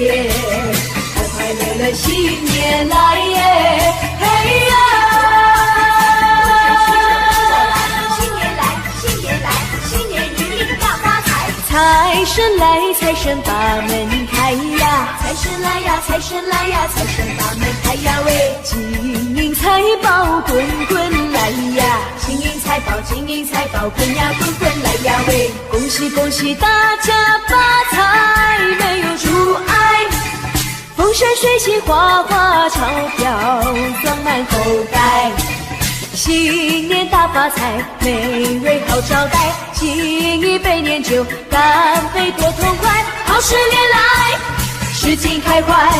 天，快快乐乐新年来耶！嘿呀！新年来，新年来，新年一定大发财！财神来，财神把门开呀！财神来呀，财神来呀，财神把门开呀喂！金银财宝滚滚来呀！金银财宝，金银财宝滚呀滚滚来呀喂！恭喜恭喜大家发财，没有阻碍，风生水起，花花钞票装满口袋。新年大发财，美味好招待，敬一杯年酒，干杯多痛快，好事连来，事情开怀，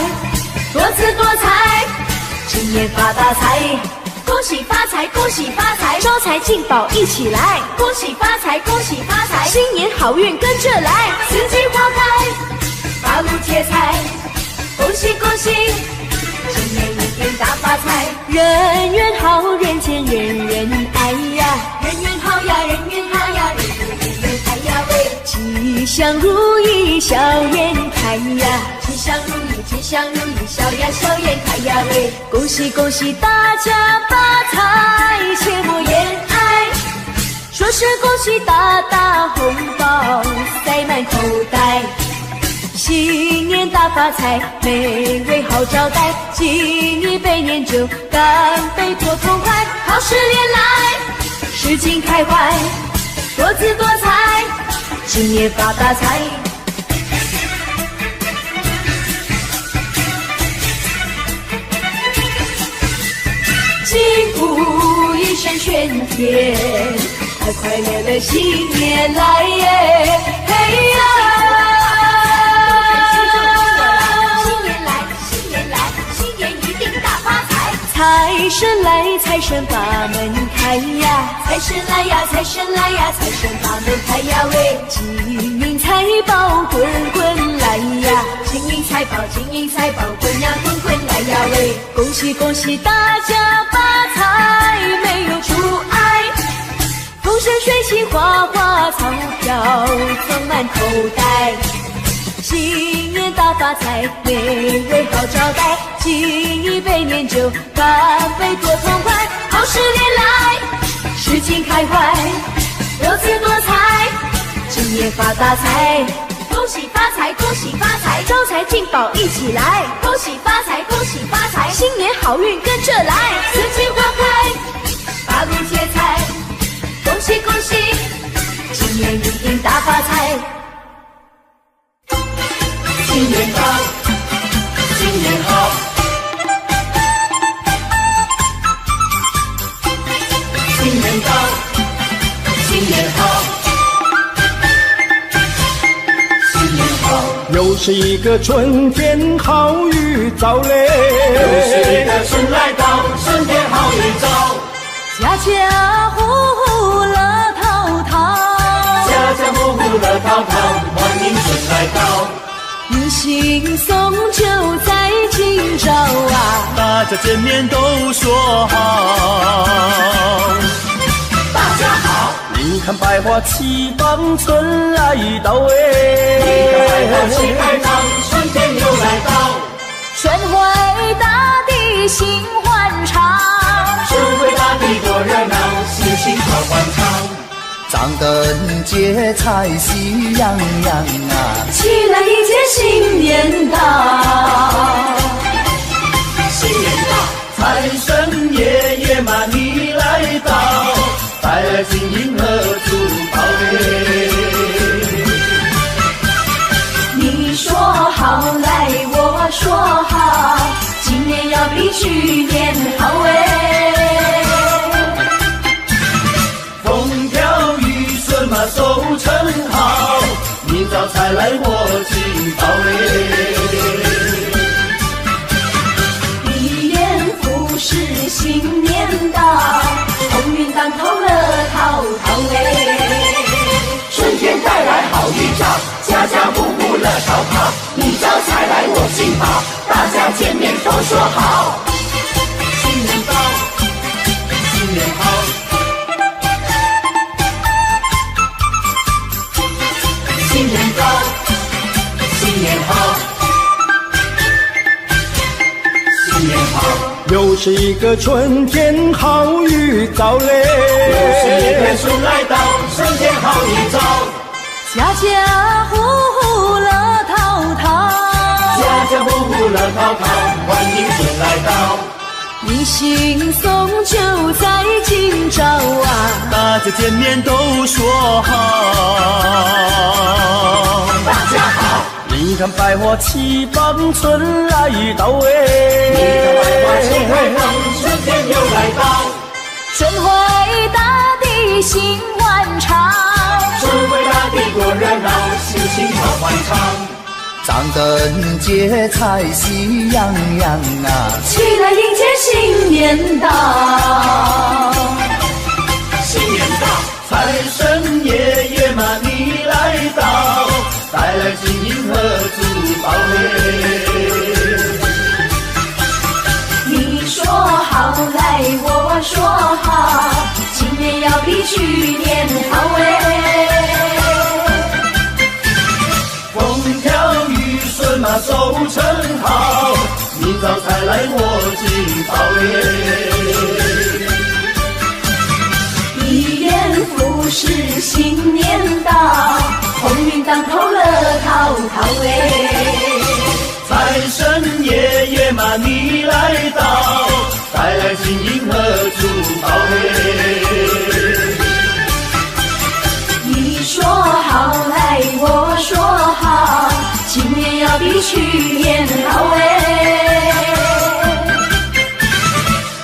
多姿多彩，今年发大财，恭喜发财，恭喜发财，招财进宝一起来，恭喜发财，恭喜发财，新年好运跟着来，四季花开，八路接财，恭喜恭喜，今年一定大发财，人缘好，人见人人爱呀，人缘好呀，人缘好呀，人缘人缘爱呀喂，吉祥如意笑颜开呀，吉祥如意，吉祥如意，笑呀笑颜开呀喂，恭喜恭喜大家发财，切莫言哀，说声恭喜大大红包塞满口袋。新年大发财，美味好招待，敬一杯年酒，干杯多痛快，好事连来，事情开怀，多姿多彩，今年发大财。金福一生全天，快快乐乐新年来耶！嘿呀！财神来，财神把门开呀！财神来呀，财神来呀，财神把门开呀喂！金银财宝滚滚来呀！金银财宝，金银财宝滚呀滚滚来呀喂！恭喜恭喜大家发财，没有阻碍，风生水起，花花钞票装满口袋。新年大发财，美味好招待，敬一杯年酒，干杯多痛快，好事连来，事情开怀，多姿多彩，今年发大财，恭喜发财，恭喜发财，招财进宝一起来，恭喜发财，恭喜发财，新年好运跟着来，四季花开，八路接财，恭喜恭喜，今年一定大发财。新年到，新年好，新年到，新年好，新年好。又是一个春天好预兆嘞，又是一个春来到，春天好预兆。家家户户乐淘淘，家家户户乐淘淘，欢迎春来到。迎新送旧在今朝啊，大家见面都说好。大家好，你看百花齐放，春来到哎，你看百花齐开放，春天又来到。春回大地心欢畅，春回大地多热闹，心情好欢畅。张灯结彩喜洋洋啊，起来迎接新年到，新年到，财神爷爷嘛你来到，带来金银和珠宝嘞。你说好来我说好，今年要比去年好哎。收成好，明早才来我进宝嘞。一年复始新年到，鸿运当头乐淘淘哎。春天带来好预兆，家家户户乐淘淘，明早才来我进宝，大家见面都说好。新年到，新年好。新年到，新年好，又是一个春天好预兆嘞，又是一个春来到，春天好预兆。家家户户乐淘淘，家家户户乐淘淘，欢迎春来到。一心送就在今朝啊，大家见面都说好。大家好，你看百花齐放，春来到你看百花齐放，春天又来到。春回大地心欢畅，春回大地多热闹，心情好欢畅。张灯结彩喜洋洋啊，起来迎接新年到。新年到，财神爷爷嘛你来到，带来金银和珠宝你说好来我说好，今年要比去年好风调雨顺嘛收成好，明早才来我进宝一元复始新年到，鸿运当头乐淘淘财神爷爷嘛你来到，带来金银和珠宝你说好来我说好，今年要比去年好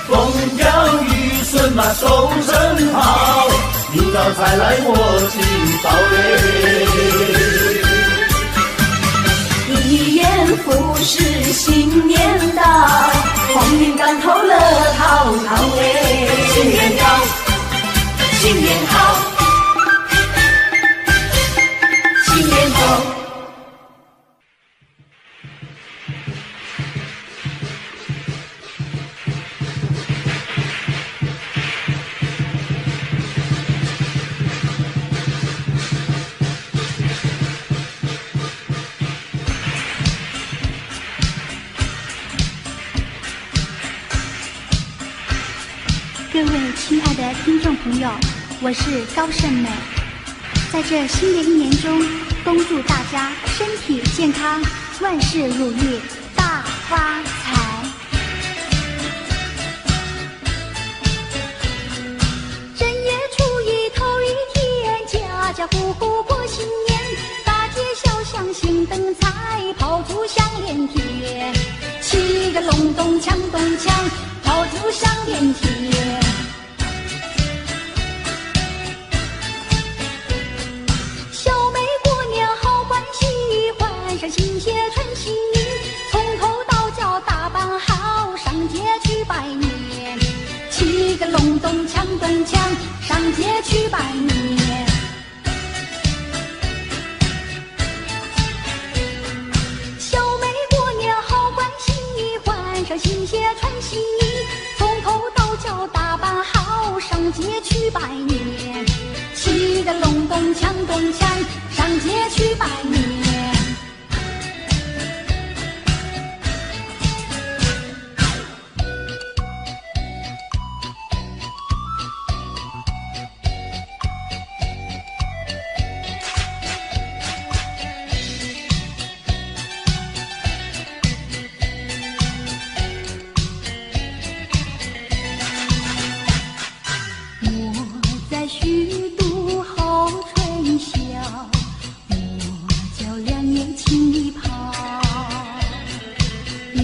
风调雨顺嘛收成好，明早才来我进宝一元复始新年到，鸿运当头乐淘淘新年到，新年好，新年好。各位亲爱的听众朋友，我是高胜美。在这新的一年中，恭祝大家身体健康，万事如意，大发财。正月初一头一天，家家户户过新年，大街小巷兴灯彩，炮竹响连天，七个隆咚锵咚锵，炮竹响连天。小妹过年好欢喜，换上新鞋穿新衣，从头到脚打扮好，上街去拜年。七个隆咚锵咚锵，上街去拜年。小妹过年好欢喜，换上新鞋穿新衣，从头到脚打扮好，上街去拜年。七个隆咚锵咚锵，上街去拜年。我在虚度好春宵，我叫两眼轻一抛，一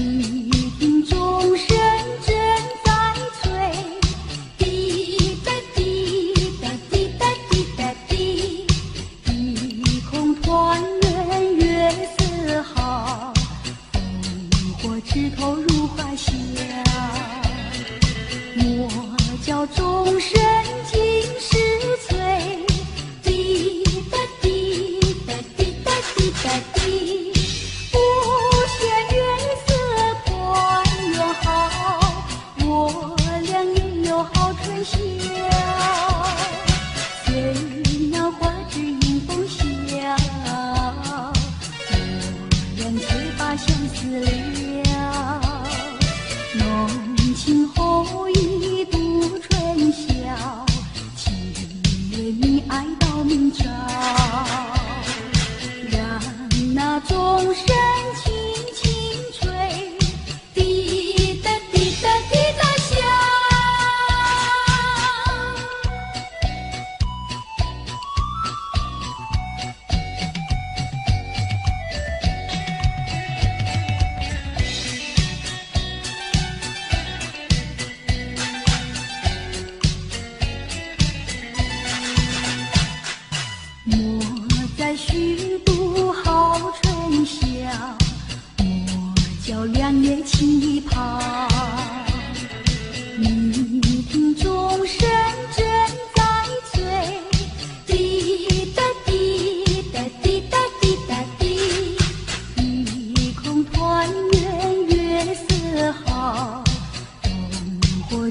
听钟声正在催，滴答滴答滴答滴答滴，一空团圆月色好，烽火枝头如花香。我叫钟声尽是催，滴答滴答滴答滴答滴，无限月色团圆好，我俩也有好春宵。虽那花枝迎风笑，我俩却把相思了。浓情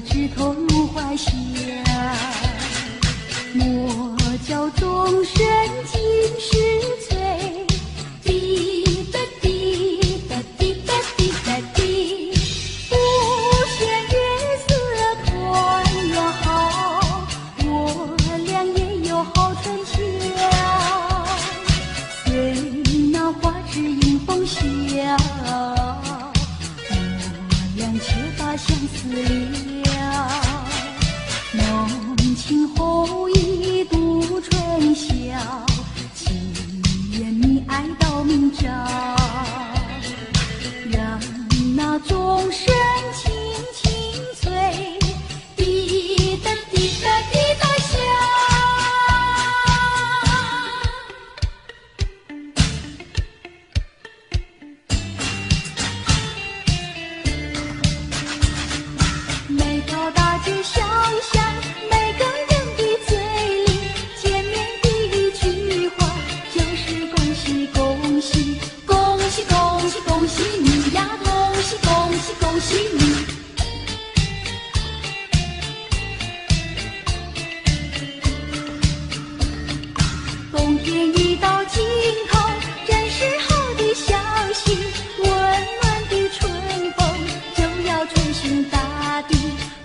枝头入怀乡。莫教钟声尽是催，滴答滴答滴答滴答滴。不羡月色团圆好，我俩也有好春秋。随那花枝迎风笑，我俩却把相思了。浓情厚意度春宵，情愿你爱到明朝。让那钟声轻轻催，滴答滴答滴答响。每条大街小巷，每个人的嘴里见面第一句话就是恭喜恭喜恭喜恭喜恭喜你呀，恭喜恭喜恭喜你。冬天一到尽头，正是好的消息，温暖的春风就要吹醒大地。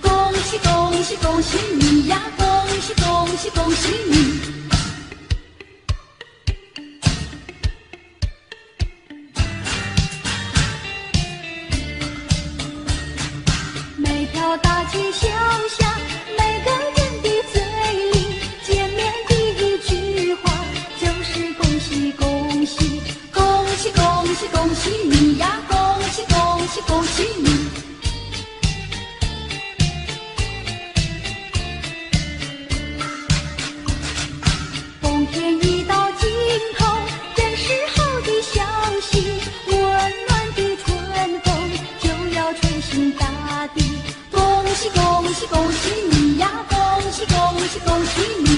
恭喜恭喜恭喜你呀，恭喜恭喜恭喜你。每条大街小巷，每个人的嘴里见面第一句话就是恭喜恭喜恭喜恭喜恭喜你呀，恭喜恭喜恭喜你。冬天一到尽头，正是好的消息，温暖的春风就要吹醒大地。恭喜恭喜恭喜你呀，恭喜恭喜恭喜你。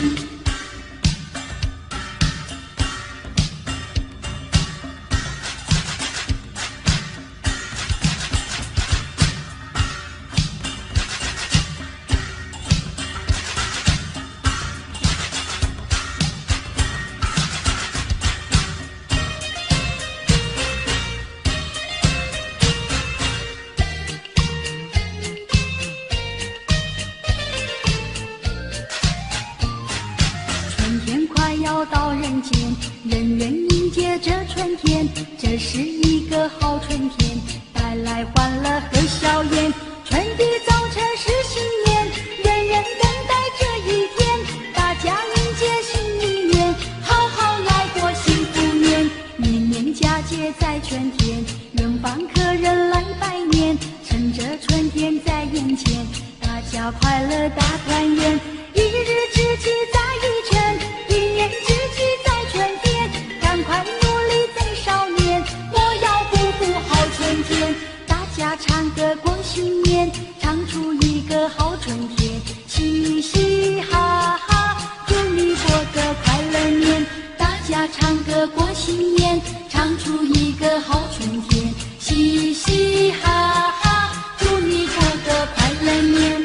春天快要到人间，人人迎接这春天，这是一个好春天，带来欢乐和笑颜。春的早晨是新年，人人等待这一天，大家迎接新一年，好好来过幸福年。年年佳节在春天，远方客人来拜年，趁着春天在眼前，大家快乐大团圆。一日之计在于晨，一年之计在春天，赶快努力在少年，莫要辜负好春天。大家唱歌过新年，唱出一个好春天，嘻嘻哈哈，祝你过个快乐年。大家唱歌过新年，唱出一个好春天，嘻嘻哈哈，祝你过个快乐年。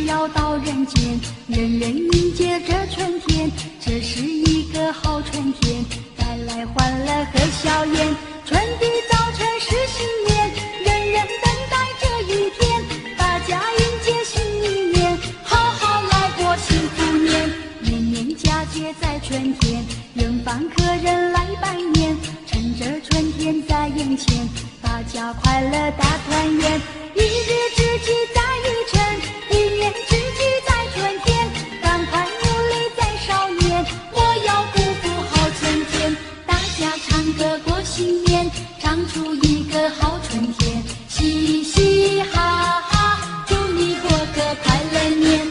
要到人间，人人迎接这春天，这是一个好春天，带来欢乐和笑颜。春的早晨是新年，人人等待这一天，大家迎接新一年，好好来过幸福年。年年佳节在春天，远方客人来拜年，趁着春天在眼前，大家快乐大团圆。一日之计在于晨，一年之计在春天，赶快努力在少年，莫要辜负好春天。大家唱歌过新年，唱出一个好春天，嘻嘻哈哈，祝你过个快乐年。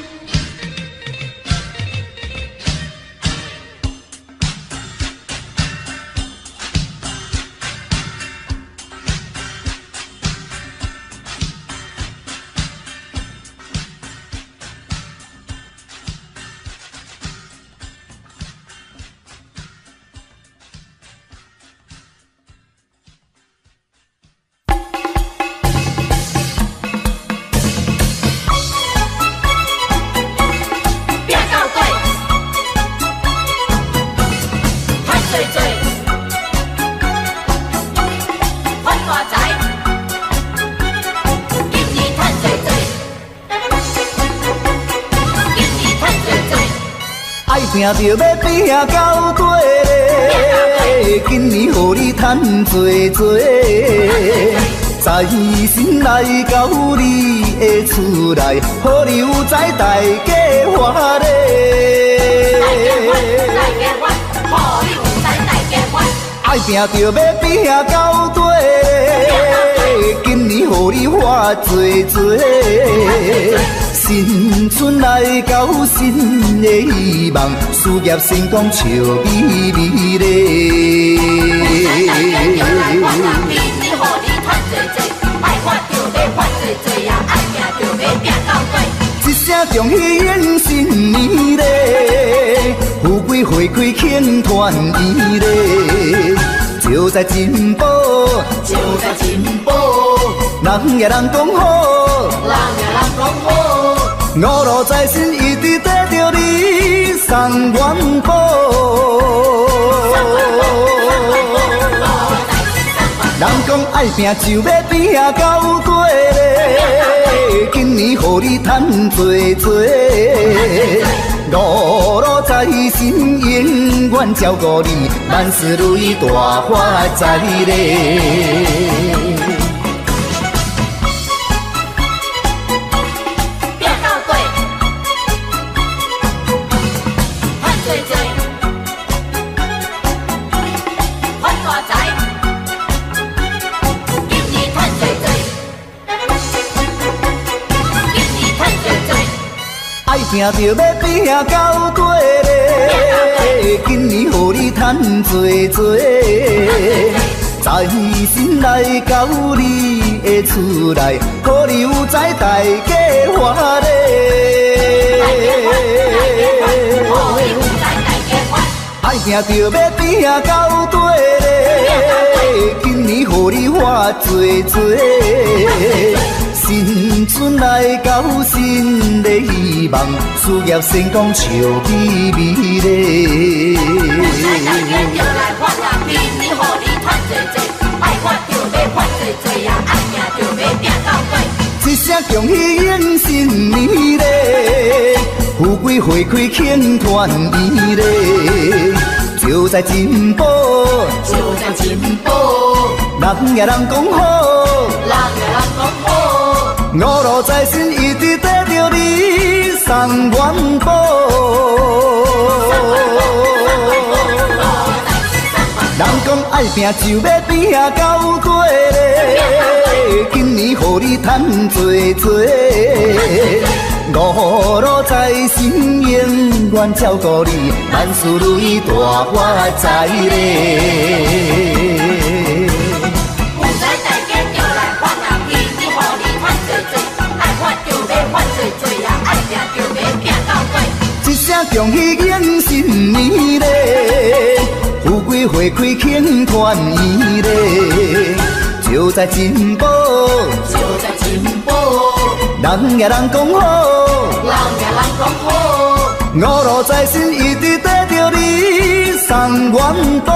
爱拼着要拼到底嘞，今年予你赚多多，在心内到你的厝内，予你有在大家欢嘞。爱拼着要拼到底嘞，今年予你花多多。新春来到，新的希望，事业成功笑眯眯咧。一声恭喜迎新年咧，富贵花开庆团圆咧，就在进步，就在进步，人也人讲好，人也人讲好。五路财神一直跟着你送元宝，人讲爱拼就要拼到底嘞，今年予你赚多多，五路财神永远照顾你，万事如意大发财嘞。拼着要拼到底嘞，今年予你赚多多，在心内到你的厝内，予你有在大家欢嘞。爱拼着要拼到底嘞，今年予你花多多。新春来到，新的希望，事业成功笑眯眯咧。就来发人民，你予你赚多多，爱发就要发多多呀，爱拼就要拼到底。一声恭喜迎新年咧，富贵花开庆团圆咧，就在进步，就在进步，人也人讲好，人也人讲好。五路财神一直跟着你送元宝，人讲爱拼就要拼到底嘞，今年予你赚多多，五路财神永远照顾你，万事如意大发财嘞。一声恭喜迎新年咧，富贵花开庆团圆咧，就在进步，就在进步，人也人讲好，人也人讲好。五路财神一直跟着你送元宝，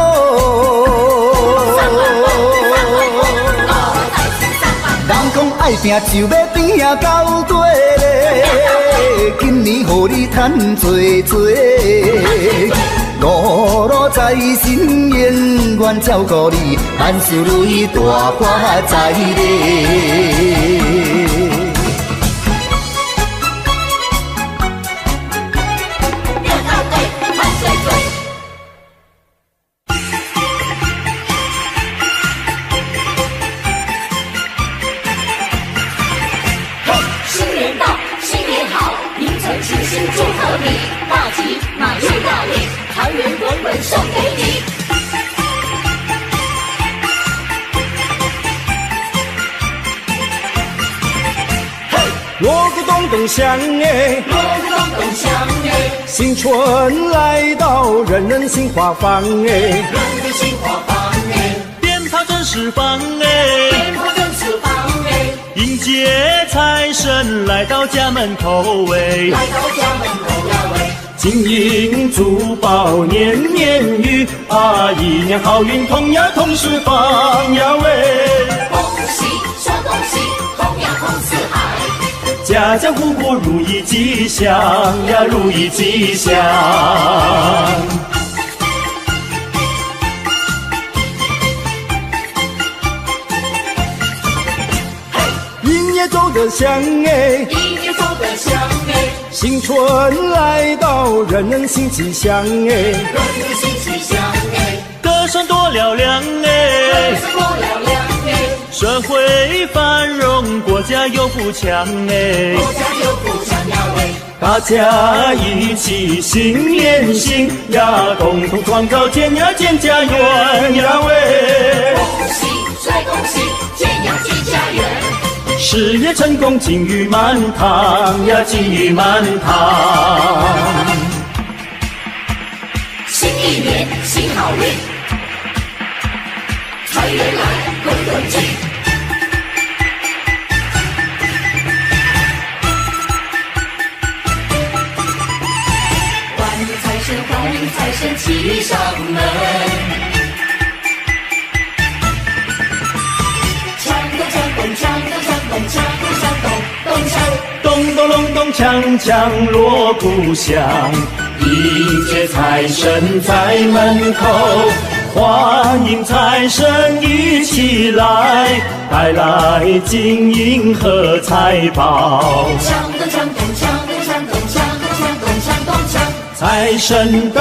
人讲爱拼就要拼到底嘞，今年予你赚多多，五路财神永远照顾你，万事如意大发财嘞。锣鼓咚咚响哎，锣鼓咚咚响哎，新春来到，人人心花放哎，人人心花放哎，鞭炮正释放哎，鞭炮正释放哎，迎接财神来到家门口哎，来到家门口呀喂，金银珠宝年年余啊，一年好运同呀同时放呀喂，恭喜说恭喜，同呀同四海。家家户户如意吉祥呀，如意吉祥。迎也走得香哎，迎也走得香哎，新春来到，人人心吉祥哎，人人心吉祥哎，歌声多嘹亮哎，歌声多嘹亮哎，社会繁荣，国家有富强哎，国家有富强呀喂，大家一起心连心呀，共同创造建呀建家园呀喂，恭喜再恭喜，建呀建家园。事业成功，金玉满堂呀，金玉满堂。新一年新好运，财源来滚滚进。欢迎财神，欢迎财神骑上门。咚咚隆咚锵锵锣鼓响，迎接财神在门口，欢迎财神一起来，带来金银和财宝。锵咚锵咚锵咚锵咚锵咚锵咚锵咚锵，财神到，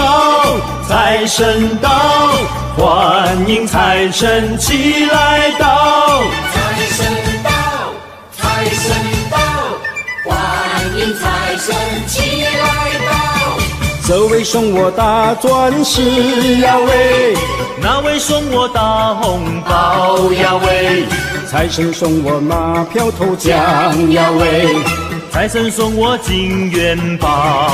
财神到，欢迎财神齐来到。财神到，财神到，欢迎财神齐来到。这位送我大钻石呀喂，那位送我大红包呀喂，财神送我马票头奖呀喂，财神送我金元宝，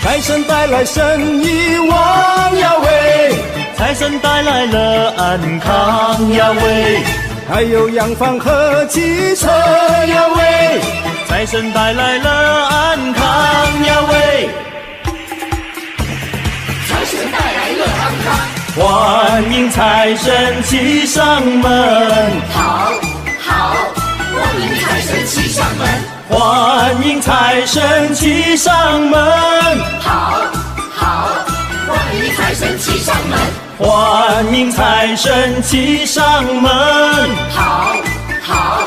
财神带来生意旺呀喂，财神带来了安康呀喂，还有洋房和汽车呀喂，财神带来了安康呀喂，财神带来了安康。欢迎财神骑上门，好，好，欢迎财神骑上门。欢迎财神骑上门，好，好，欢迎财神骑上门。欢迎财神骑上门，好，好，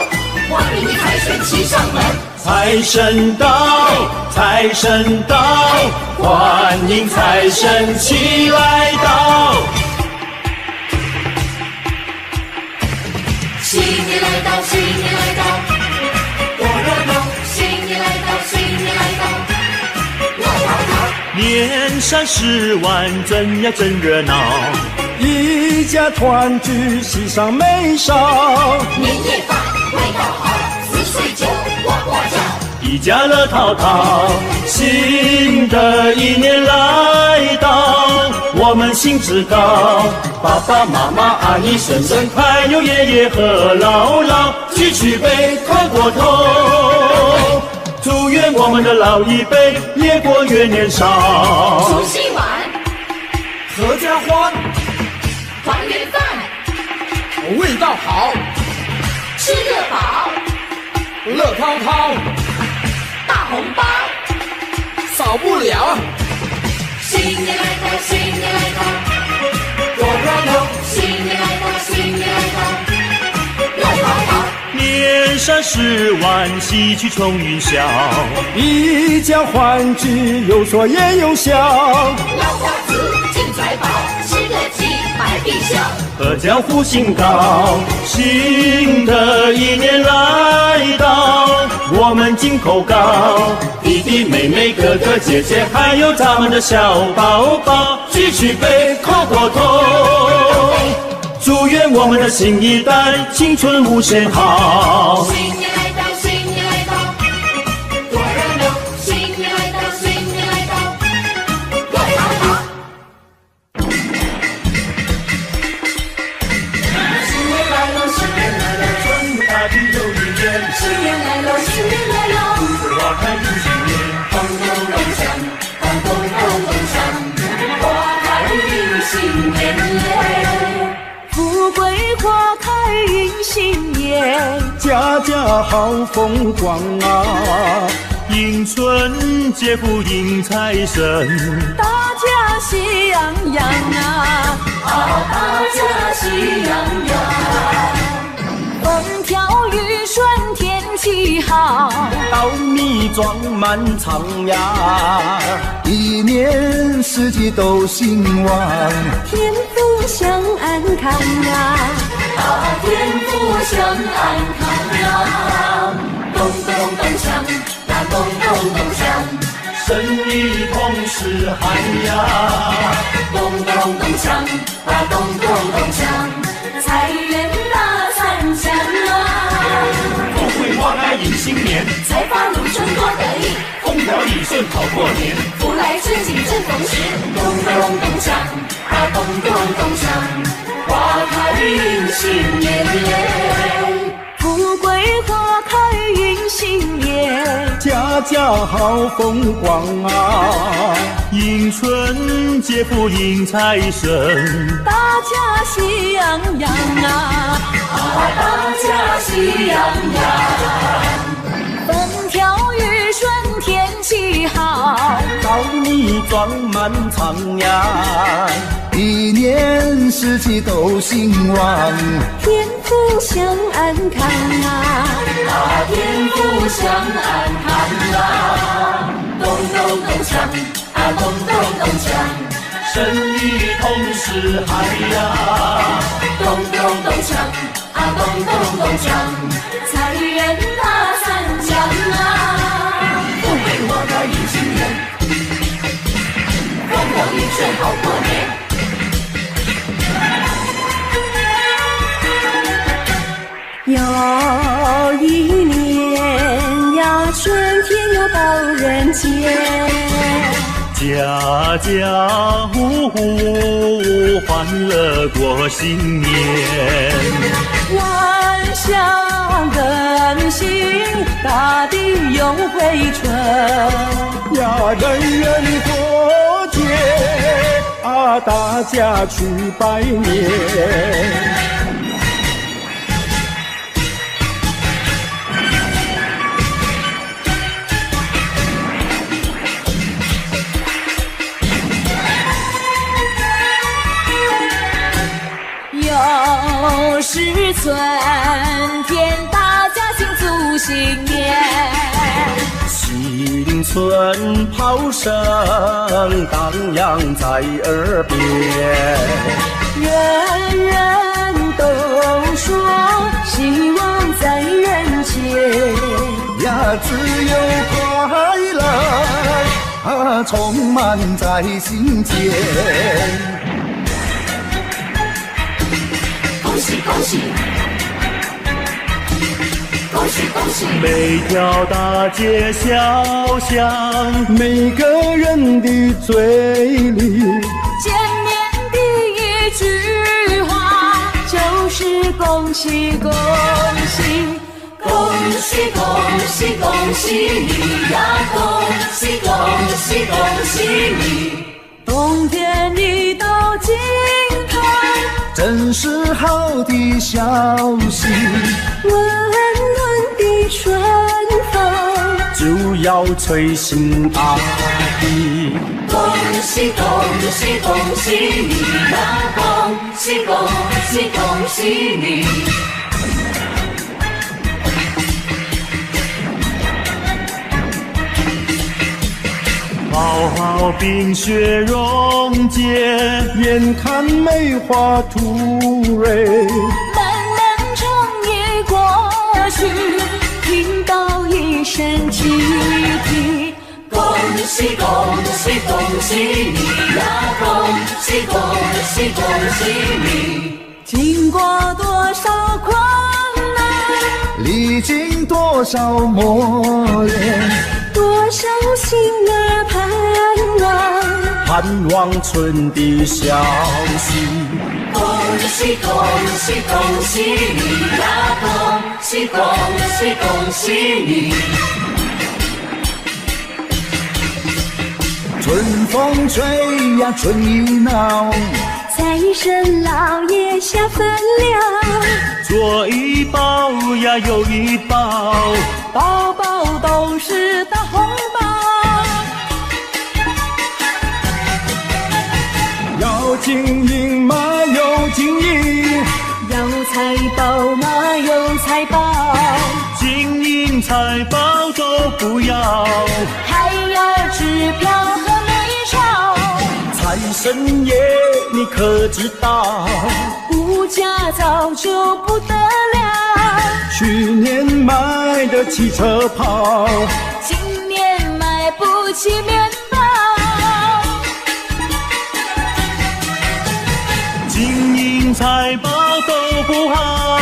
欢迎财神骑上门。财神到，财神到，欢迎财神齐来到。新年来到，新年来到，多热闹！新年来到，新年来到，闹闹闹！年三10晚，真呀真热闹。一家团聚，喜上眉梢。年夜饭味道好，四岁酒呱呱叫。一家乐淘淘，新的一年来到，我们兴致高，爸爸妈妈阿姨婶婶还有爷爷和姥姥，举起杯叩过头，祝愿我们的老一辈越过越年少。除夕晚，合家欢，团圆饭，味道好，吃得饱，乐滔滔，大红包，少不了。新年来到，新年来到，多热闹！新年来到，新年来到，闹闹闹！年三10晚，喜气冲云霄，一家欢聚，有说也有笑。老瓜子进财宝，吃个鸡百必笑。阖家福星高，新的一年来到，我们金口高，弟弟妹妹哥哥姐姐还有咱们的小宝宝，举起杯叩过头，祝愿我们的新一代青春无限好。新年来到，新年来到，多热闹！新年来到，新年来到，热闹闹！新年来了，新年来了，春大地又一年，新年来了，新年来了，花开又新年，咚咚咚锵，咚咚咚锵，花开又新年嘞。福桂花开迎新年，家家好风光啊！迎春接福迎财神，大家喜洋洋啊！大家喜洋洋。风调雨顺天气好，稻米装满仓呀，一年四季都兴旺，天福享安康啊！天福享安康啊！咚咚咚锵，呀咚咚咚锵，生意同时嗨呀，咚咚咚锵，呀咚咚咚锵，财源大三响啊！富贵花开迎新年，财发如春多得意，风调雨顺好过年，福来春景正逢时，咚咚咚锵，呀咚咚咚锵，花开迎新年，富贵花开迎新年，家家好风光啊！迎春接福迎财神，大家喜洋洋啊！大家喜洋洋。风调雨顺天气好，稻米装满仓呀，一年四季都兴旺，天福享安康啊！天福享安康啊！咚咚咚锵，咚咚咚锵，生意同时嗨呀，咚咚咚锵，咚咚咚锵，财源大三响啊！富贵花开迎新年，风调雨顺好过年。又一年呀，春天又到人间，家家户户欢乐过新年，万象更新，大地又回春呀，人人过节啊，大家去拜年。又是春天，大家庆祝新年，新春炮声荡漾在耳边，人人都说希望在人间呀，自由快乐充满在心间。恭喜恭喜，恭喜恭喜！每条大街小巷，每个人的嘴里，见面第一句话就是恭喜恭喜，恭喜恭喜恭喜你呀！恭喜恭喜恭喜你！冬天一到尽头，真是好的消息，温暖的春风就要吹醒大地。恭喜恭喜恭喜你呀！恭喜恭喜恭喜你！好好冰雪融解，眼看梅花吐蕊。漫漫长夜过去，听到一声汽笛，恭喜恭喜恭喜你呀！恭喜恭喜恭喜你！经过多少困难，历经多少磨练，多少心儿盼望，盼望春的消息。恭喜恭喜恭喜你呀！恭喜恭喜恭喜你！春风吹呀春意闹，财神老爷下凡了，左一包呀右一包，包包都是大红包。要金银嘛有金银，要财宝嘛有财宝，金银财宝都不要，还要支票和美钞。财神爷你可知道，物价早就不得了，去年买得起车跑，今年买不起面包。金银财宝都不好，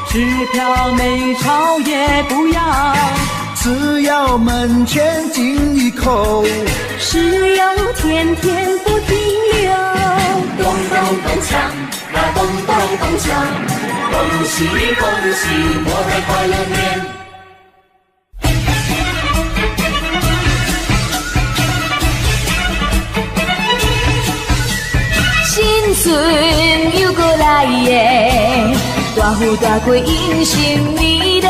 支票美钞也不要，只要门前金一口，石油天天不停留。咚咚咚锵，那咚咚咚锵，恭喜恭喜，我的快乐年。新春又过来耶，大富大贵迎新年嘞，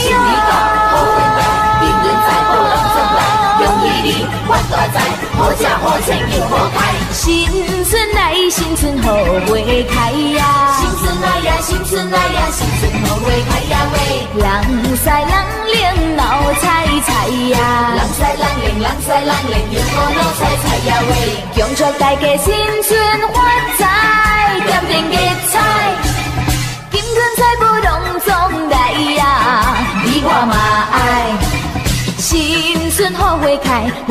新年到，好运来，平安在，好人总来，恭喜你发大财，好吃好穿又好开。新春来，新春好花开呀！新春来呀，新春来呀，新春好花开呀喂！人赛人灵闹彩彩呀！人赛人灵，人赛人灵，又好闹彩彩呀喂！恭祝大家新春发财，点点吉彩，金银财宝拢总来呀！你我嘛爱。新春好花开，富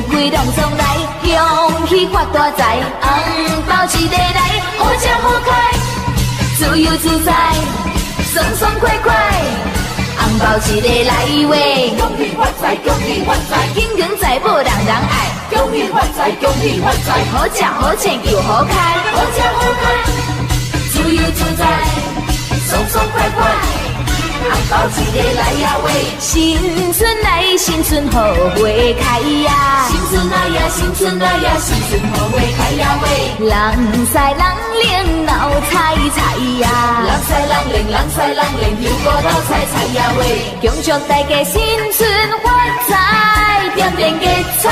贵拢总来，恭喜发大财，红包一个来，好吃好开，自由自在，爽爽快快，红包一个来喂，恭喜发财，恭喜发财，金银财宝人人爱，恭喜发财，恭喜发财，好吃好穿又好开，好吃好开，自由自在，爽爽快快。红包一个来呀喂，新春来，新春好花开呀！新春来呀，新春来呀，新春好花开呀喂！人赛人灵闹彩彩呀！人赛人灵，人赛人灵，又过闹彩彩呀喂！恭祝大家新春发财，点点吉彩，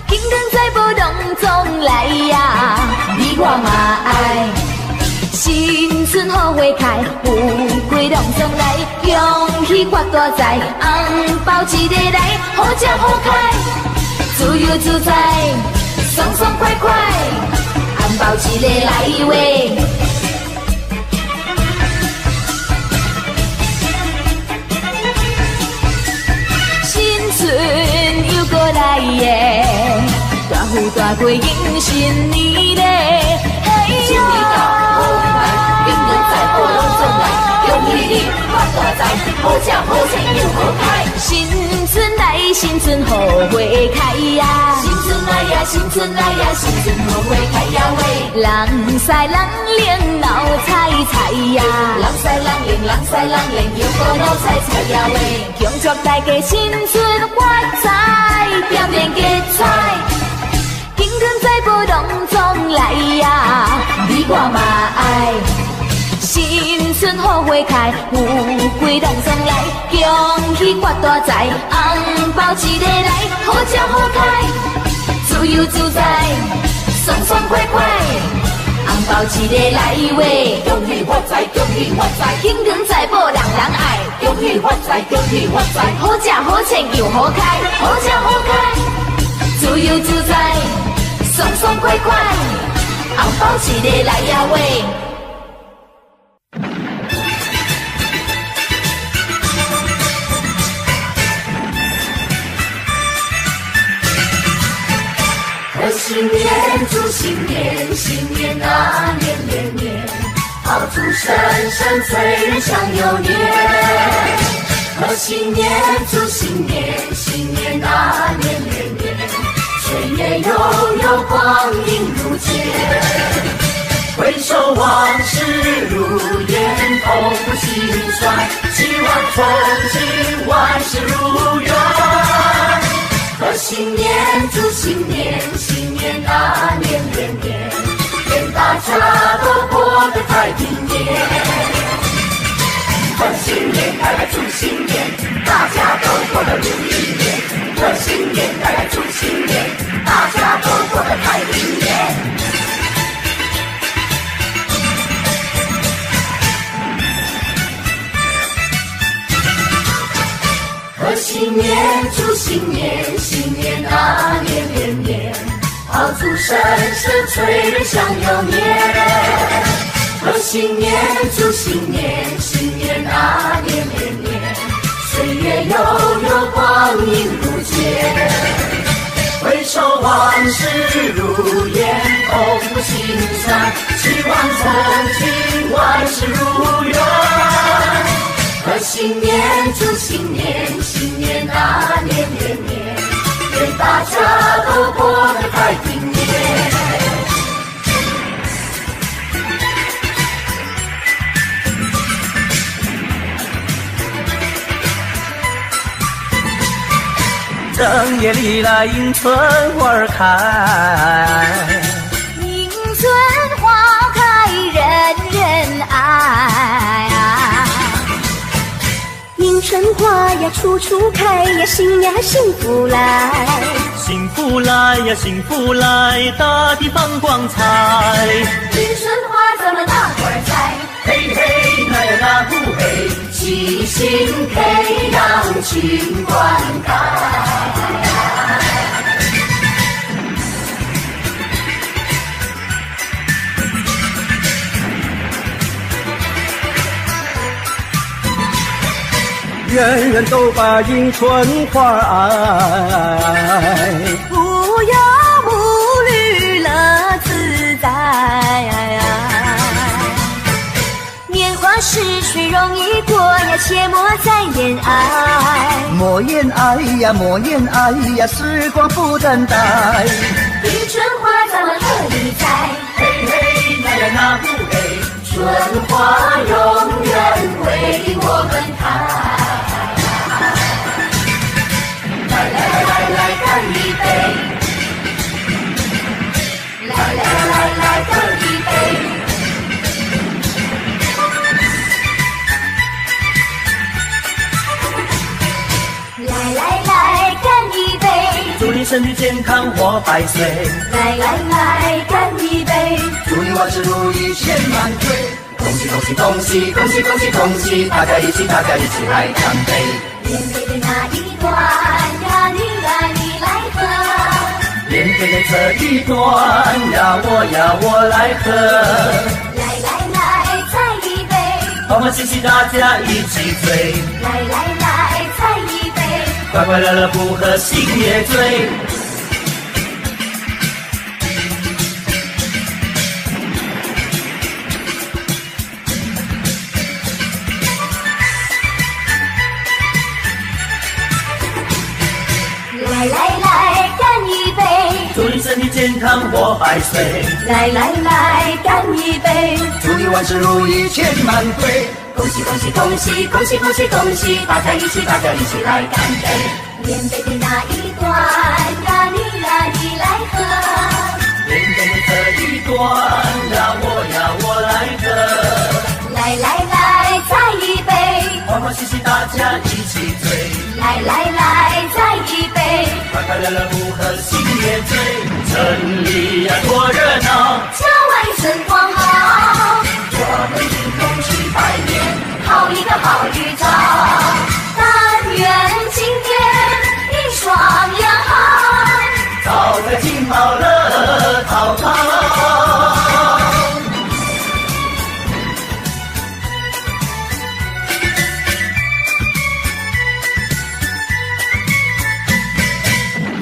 金银财宝拢总来呀！你我嘛爱。新春好花开，富贵拢总来，恭喜发大财，红包一个来，好吃好开，自由自在，爽爽快快，红包一个来喂。新春又过来耶，大富大贵迎新年嘞，新年到。金银财宝拢总来，恭喜你发大财，好吃好穿又好开。新春来，新春好花开呀！新春来呀，新春来呀，新春好花开呀喂！人赛人灵闹彩彩呀！人赛人灵，人赛人灵，又过闹彩彩呀喂！恭祝大家新春发财，点点吉彩，金银财宝拢总来呀！你我嘛爱。新春好花开，富贵拢总来，恭喜发大财，红包一个来，好吃好开，自由自在，爽爽快快，红包一个来喂，恭喜发财，恭喜发财，金银财宝人人爱，恭喜发财，恭喜发财，好吃好穿又好开，好吃好开，自由自在，爽爽快快，红包一个来呀喂。贺新年，祝新年，新年啊年年年，好祝生生催人享幼年。贺新年，祝新年，新年啊年年年，岁月悠悠，光阴如箭。回首往事如烟，痛不心酸，希望从今万事如愿。贺新年，祝新年，新年啊年年年，愿大家都过得太平年。贺新年，来来祝新年，大家都过得如意年。贺新年，来来祝新年，大家都过得太平年。贺新年，祝新年，新年啊年年年，炮竹声声催人想又年。贺新年，祝新年，新年啊年年年，岁月悠悠，光阴如箭。回首往事如烟，痛不心酸，希望曾经万事如愿。贺新年，祝新年，新年啊年年年，愿大家都过得太平年。正月里来迎春花儿开，迎春花开人人爱。迎春花呀处处开呀，新呀幸福来。幸福来呀幸福来，大地放光彩。迎春花咱们大伙儿栽，嘿嘿那呀那不嘿，齐心培养勤灌溉。人人都把迎春花爱，无忧无虑乐自在。年华逝水容易过呀，切莫再言爱。莫言爱呀，莫言爱呀，时光不等待。迎春花咱们乐意栽，嘿嘿那呀那不嘿，春花永远为我们开。来来来来干一杯，来来来来干一杯。来来来干一杯，祝你身体健康活百岁。来来来干一杯，祝你万事如意千万岁。恭喜恭喜恭喜恭喜恭喜恭喜，大家一起来干杯。连杯的那一段呀，你来喝。连杯的这一段呀，我来喝。来来来再一杯，欢欢喜喜大家一起醉。来来来再一杯，快快乐乐不喝心也醉。来来来干一杯，祝你身体健康活百岁。来来来干一杯，祝你万事如意千万岁。恭喜恭喜恭喜恭喜恭喜恭喜，大家一起来干杯。连杯的那一段呀，你来喝。连杯的这一段呀，我来喝。来来来再一杯，欢欢喜喜大家一起醉。来来来再一杯，快快乐乐不喝心也醉。城里呀多热闹，郊外真光好。我们一同去拜年，好一个好预兆。但愿今天一双两好，早在金宝乐淘淘。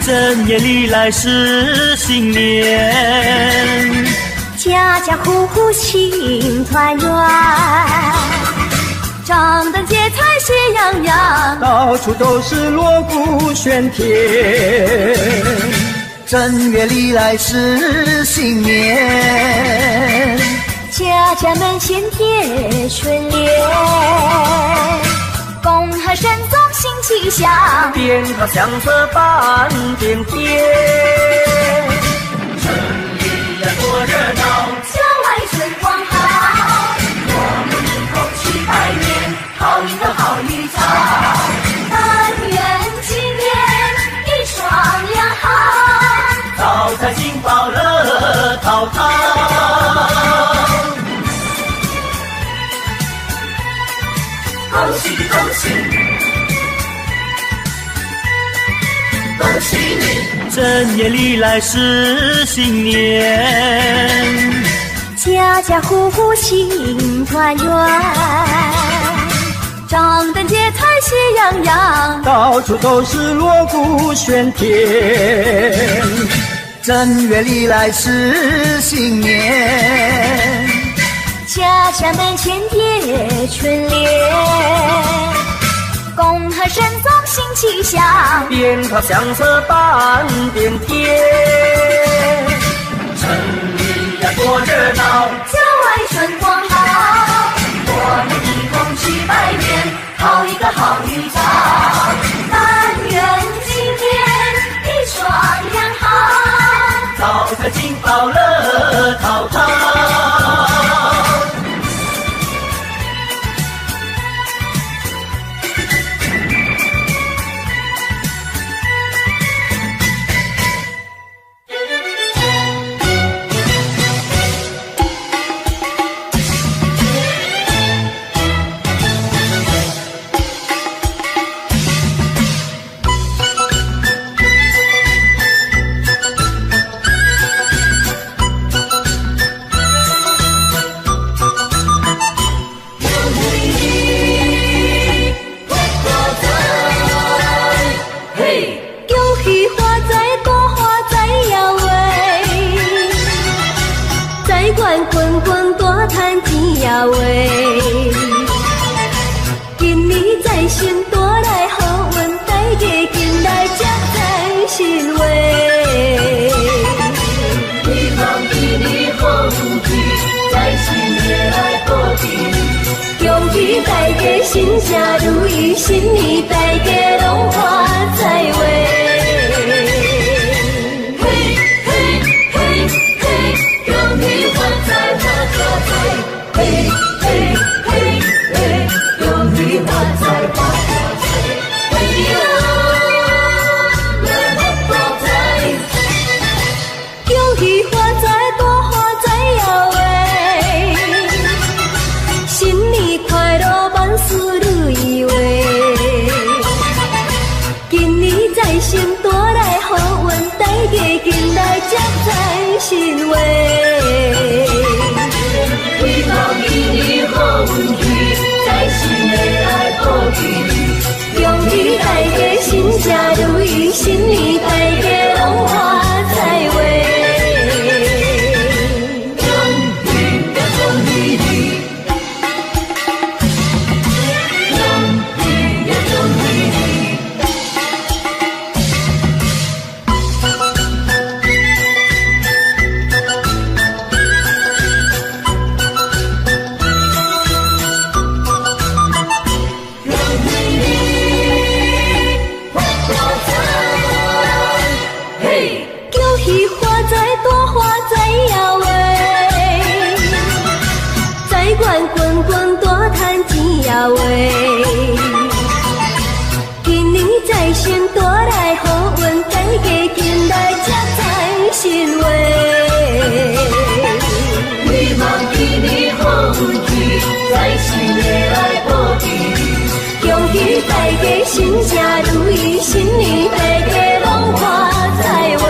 正月里来是新年，家家户户庆团圆，张灯结彩喜洋洋，到处都是锣鼓喧天。正月里来是新年，家家门前贴春联，恭贺神宗新气象，鞭炮响彻半边天。城里呀多热闹，郊外春光好，我们一同去拜年，好一个好预兆。但愿今年一双两好，招财进宝乐淘淘。恭喜恭喜，恭喜你！正月里来是新年，家家户户心团圆，张灯结彩喜洋洋，到处都是锣鼓喧天。正月里来是新年，家家门前贴春联，恭贺神宗新气象，鞭炮响彻半边天。城里呀多热闹，郊外春光好，我们一同去拜年，好一个好预兆。但愿今年一双两好，招财进宝乐淘淘。滚滚大赚钱呀喂！今年财神带来好运，大家紧来接财神喂！希望今年好运气，财神也来保庇。恭喜大家心想如意，新年大家拢发财喂！嘿嘿嘿嘿，恭喜发财发大财，嘿哟，来发财！恭喜发财大发财呀喂！新年快乐万事如意喂！今年财神带来好运，大家紧来接财神喂！希望今年好运气，财神会来保庇。恭喜大家心想如意，新年大家拢发财喂！恭喜呀恭喜你，恭喜呀恭喜你。滚滚大赚钱呀喂！今年财神带来好运，大家紧来接财神喂！希望今年好运气，财神会来保庇。恭喜大家心想如意，新年大家拢发财喂！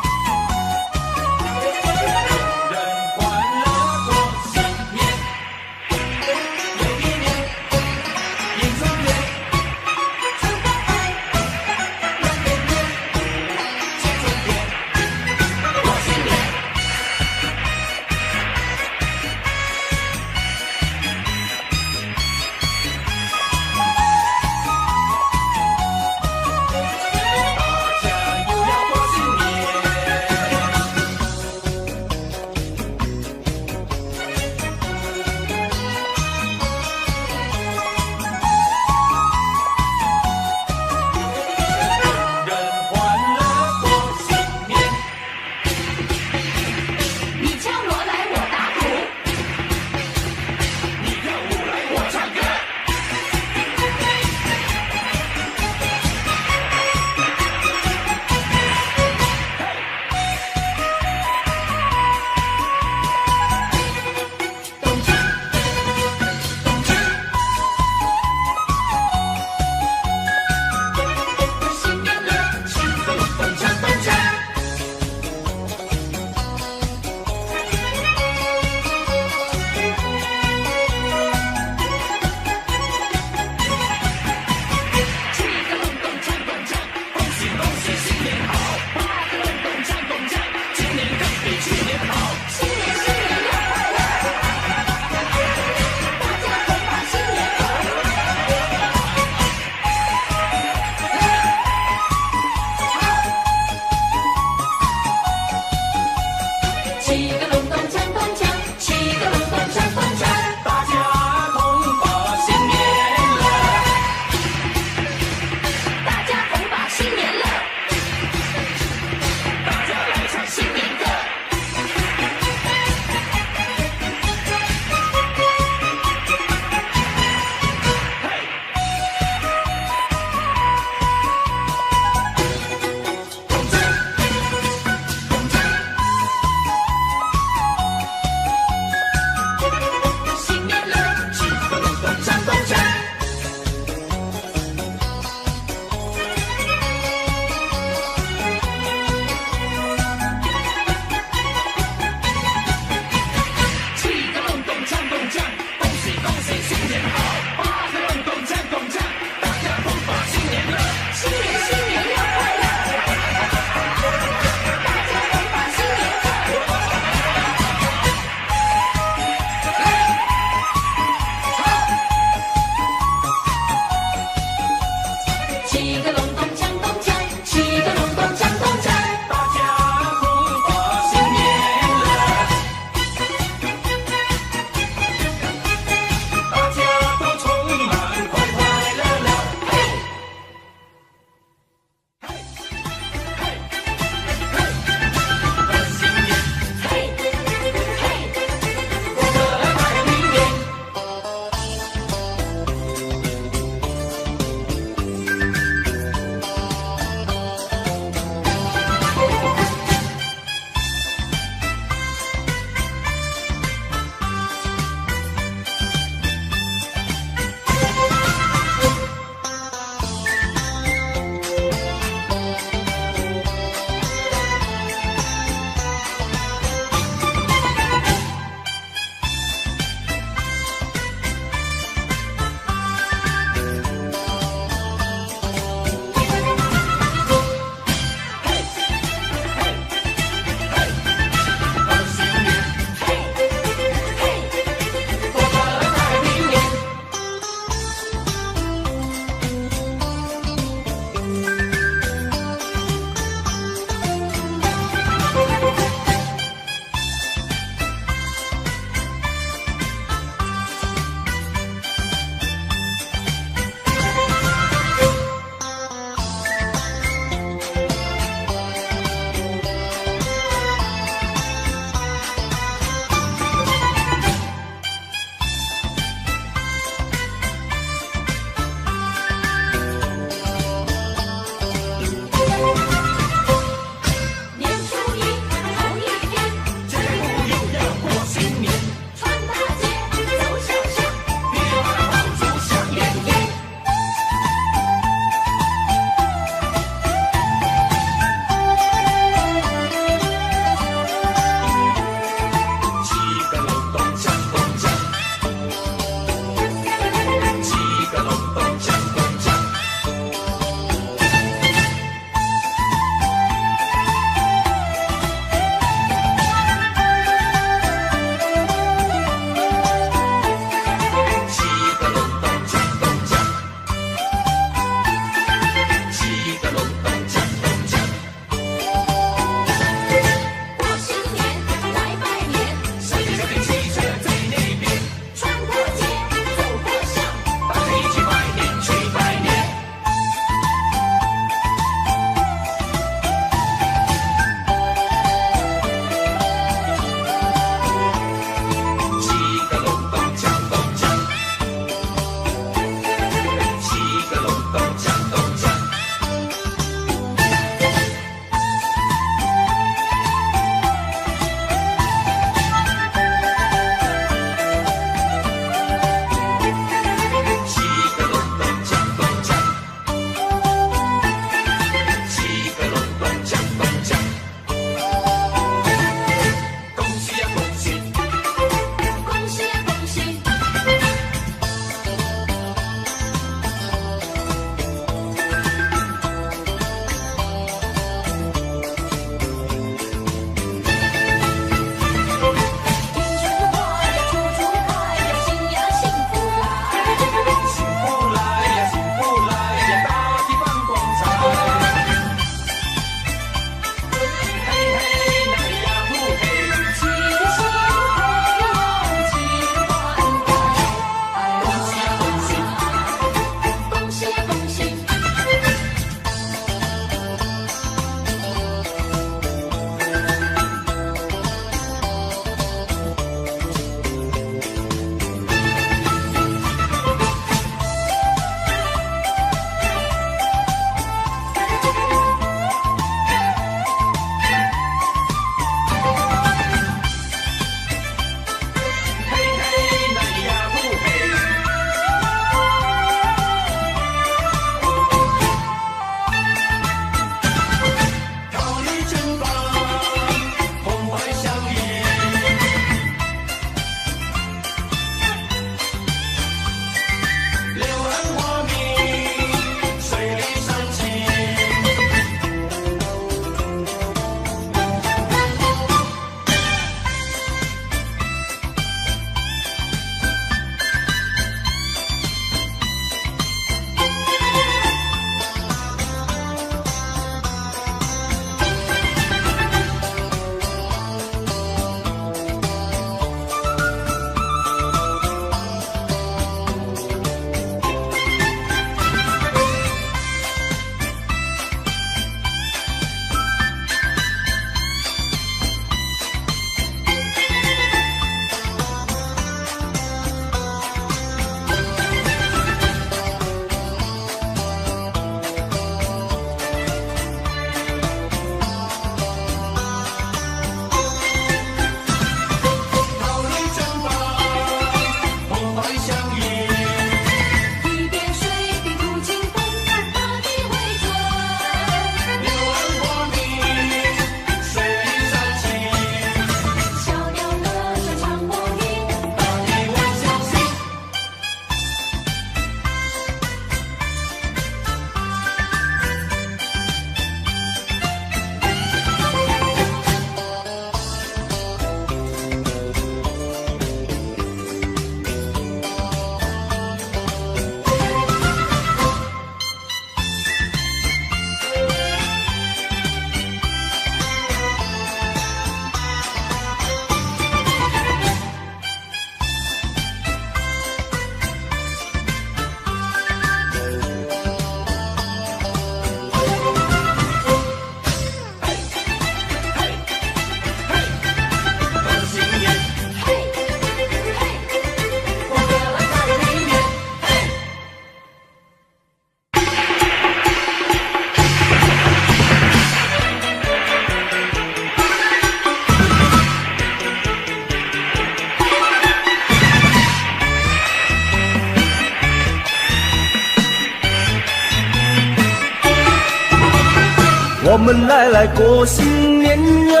们来过新年哟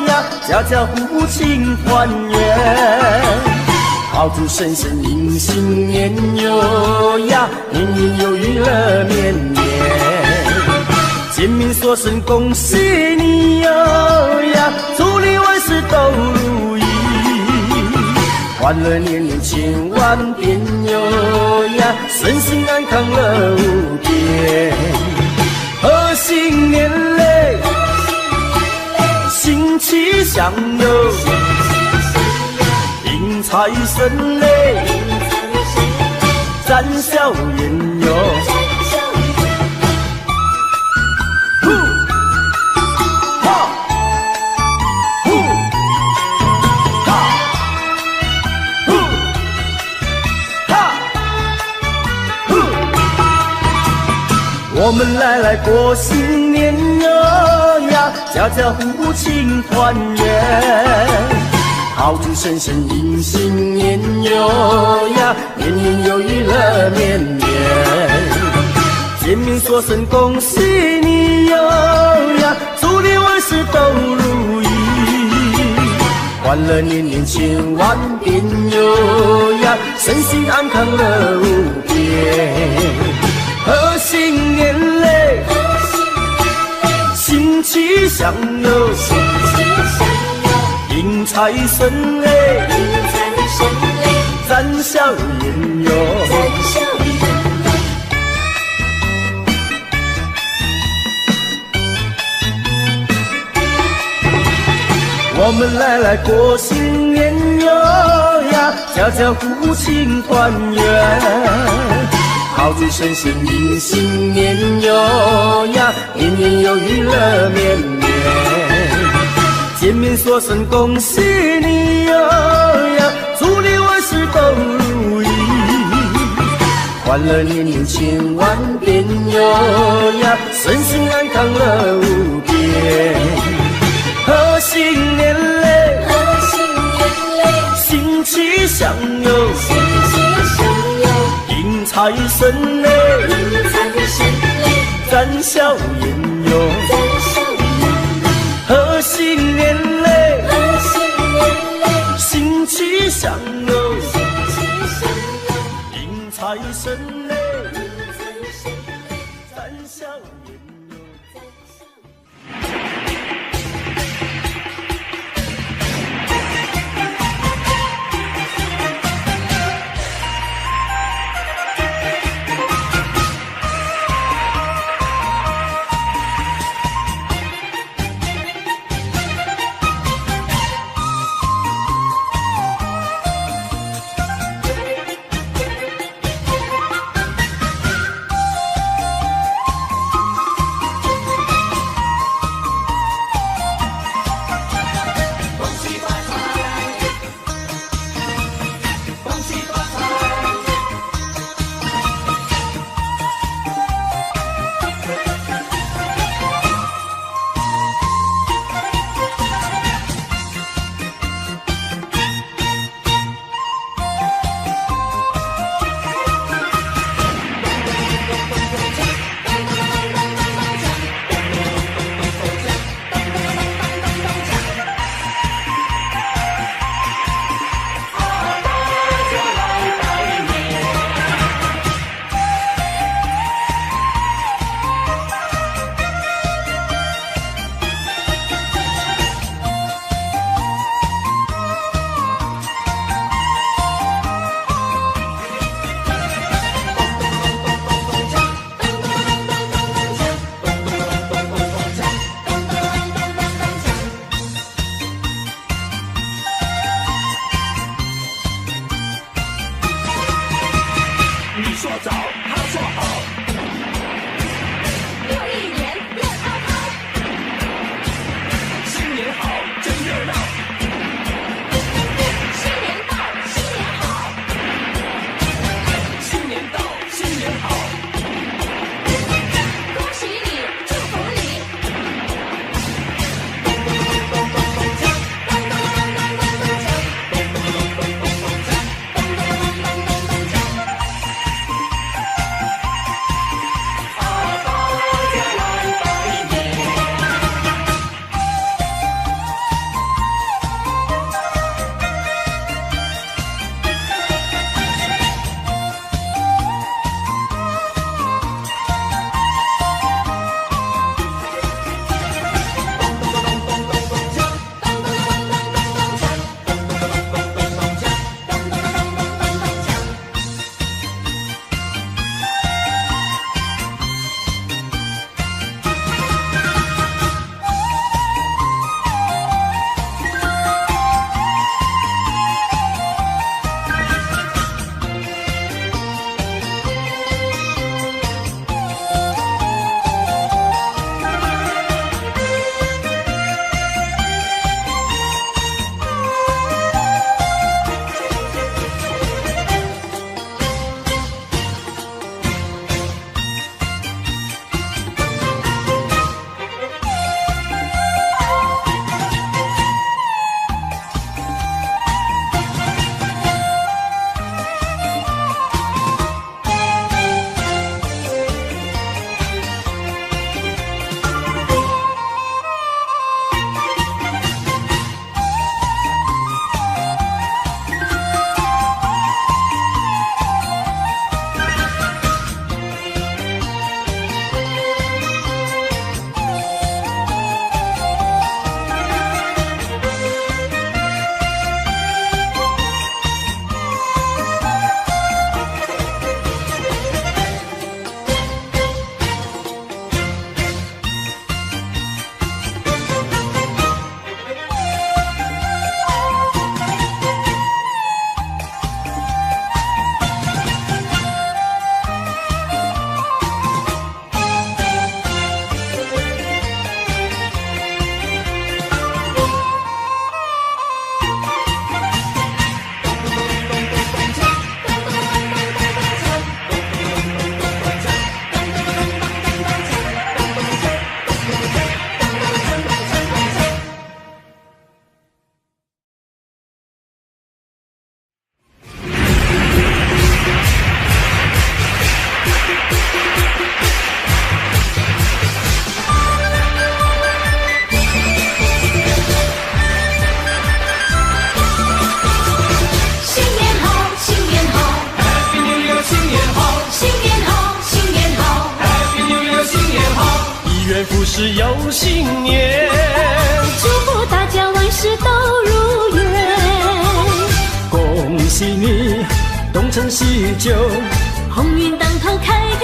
呀，家家户户庆团圆。炮竹声声迎新年哟呀，年年有余乐绵绵。见面说声恭喜你哟呀，祝你万事都如意。欢乐年年千万遍哟呀，身心安康乐无边。贺新年嘞，新气象哟，迎财神嘞，展笑颜哟。我们来过新年哟呀，家家户户庆团圆。炮竹声声迎新年哟呀，年年有余乐绵绵。见面说声恭喜你哟呀，祝你万事都如意。欢乐年年千万遍哟呀，身心安康乐无边。贺新年嘞，新气象哟，迎财神嘞，展笑颜哟。我们来过新年哟呀，家家户户庆团圆。炮竹声声迎新年哟呀，年年有余乐绵绵。见面说声恭喜你哟呀，祝你万事都如意。欢乐年年千万遍哟呀，身心安康乐无边。贺新年嘞，新气象哟，迎财神嘞，展笑颜哟。贺新年嘞，新气象哟，迎财神嘞，展笑颜哟。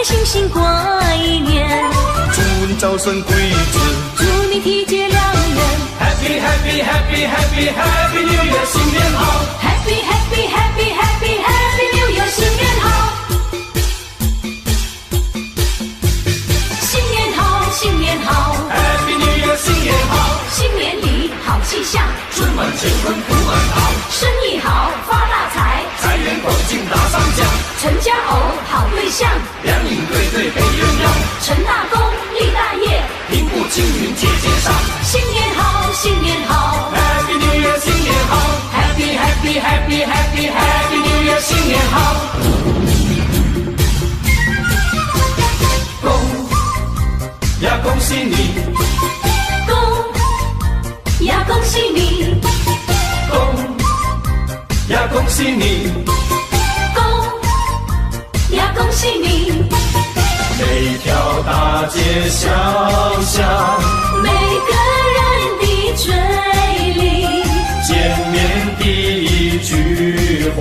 星星过一年。祝你早生贵子，祝你体结良缘。Happy Happy Happy Happy Happy New Year， 新年好。Happy Happy Happy Happy Happy New Year， 新年好。新年好，新年好。Happy New Year， 新年好。新年里好气象，春满乾坤福满堂，生意好发大财，财源广进大上将，成家偶好对象，两影对对配鸳鸯，成大功立大业，平步青云节节上。新年好，新年好。Happy New Year， 新年好。Happy Happy Happy Happy Happy New Year， 新年好。恭喜你，恭喜你，恭喜你，恭喜你。每条大街小巷，每个人的嘴里，见面第一句话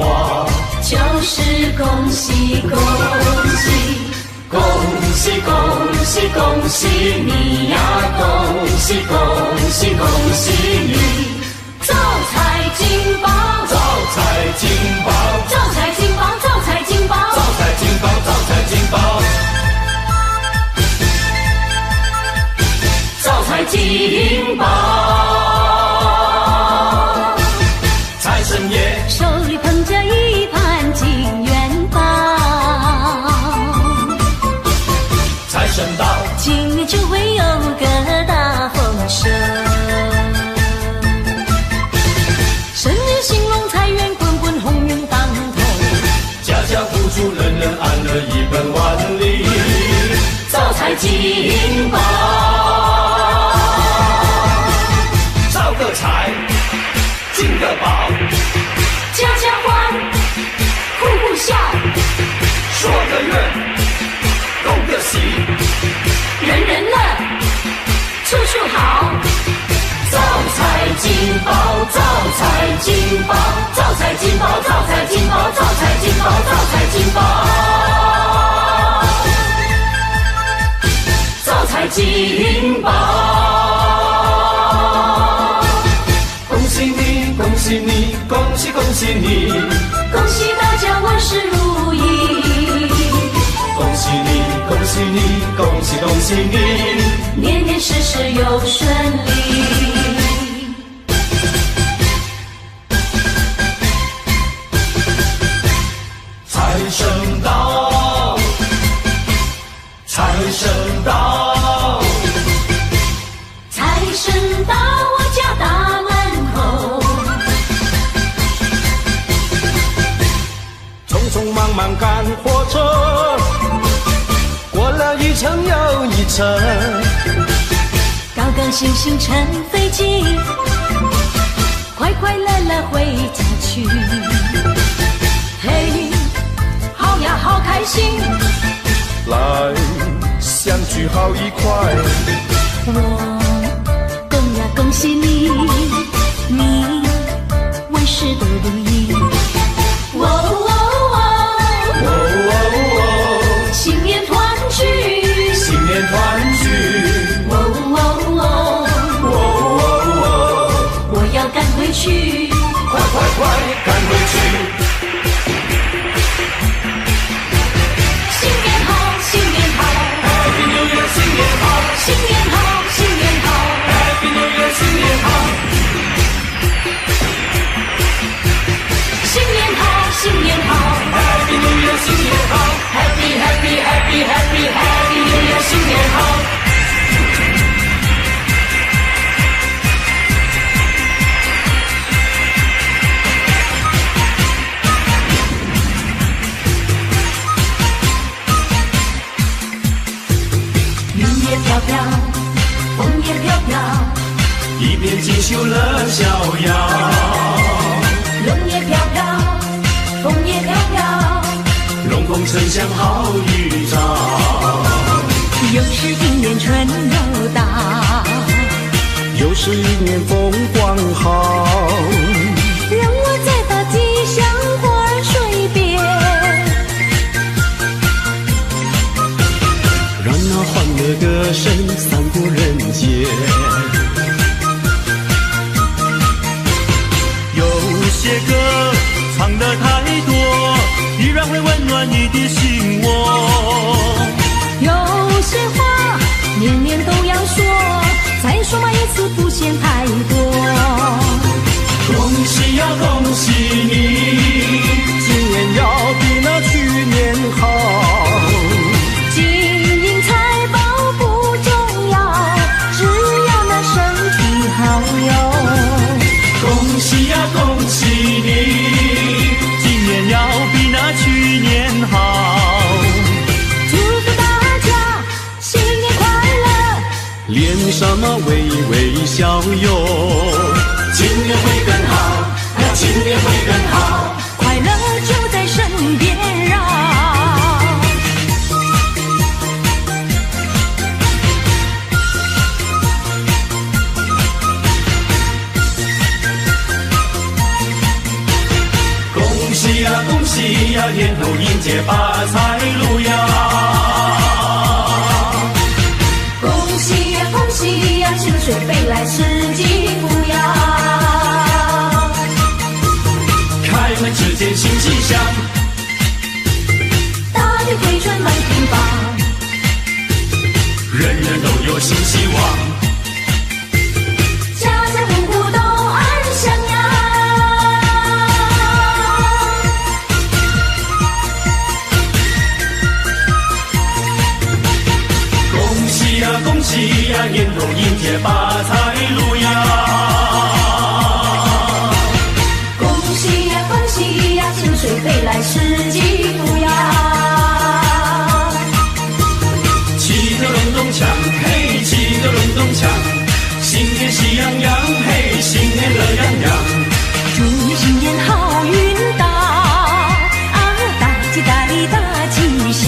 就是恭喜恭喜。恭喜恭喜恭喜你呀！恭喜恭喜恭喜你！招财进宝，招财进宝，招财进宝，招财进宝，招财进宝，招财进宝，招财进宝。财神爷手里捧着一盘金元宝，财神到，今年就会有个大丰收。生日兴隆，财源滚滚，鸿运当头，家家户户人人安乐，一本万利，招财进宝。招个财，进个宝，家家欢，户户笑，说个愿，恭个喜，人人乐，处处好。招财进宝，招财进宝，招财进宝，招财进宝，招财进宝，招财进宝，招财进宝。恭喜你，恭喜你，恭喜恭喜你，恭喜大家万事如意，恭喜你，恭喜你，恭喜恭喜你，年年事事又顺利。财神到，财神到，财神到我家大门口，匆匆忙忙赶火车，过了一层又一层，高高兴兴乘飞机，快快乐乐回家去。嘿，好呀好开心，来相聚好愉快。我恭呀恭喜你，你万事都如意。喔喔喔，新年团聚，新年团聚，喔喔喔，我要赶回去，快快快赶回去！新年好，新年好 Happy New Year， 新年好，新年好，新年好 Happy New Year， 新年好，新年好，新年好 Happy New Year， 新年好 Happy Happy Happy Happy Happy New Year， 新年好。云也飘飘，风也飘飘，一边锦绣乐逍遥，龙也飘飘，风也飘飘，龙凤呈祥好预兆。又是一年春又到，又是一年风光好，让我再把吉祥话说一遍。声散过人间。有些歌唱得太多，依然会温暖你的心窝。有些话年年都要说，再说嘛一次不嫌太多。恭喜呀恭喜你，今年要比那去年好。金银财宝不重要，只要那身体好哟。恭喜呀恭喜你，今年要比那去年好。祝福大家新年快乐，脸上嘛微微笑哟。今年会更好，今年会更好，快乐就在身边绕。恭喜呀恭喜呀，年头迎接发财路呀。恭喜呀恭喜呀，清水飞来四季福呀。开门之间新气象，大地回春满庭芳，人人都有新希望，家家户户都安详呀。恭喜呀恭喜呀，年头迎接发财路呀。清水飞来四季福呀，气个隆咚锵，嘿，气个隆咚锵，新年喜洋洋，嘿，新年乐洋洋。祝你新年好运到，大吉大利大吉祥。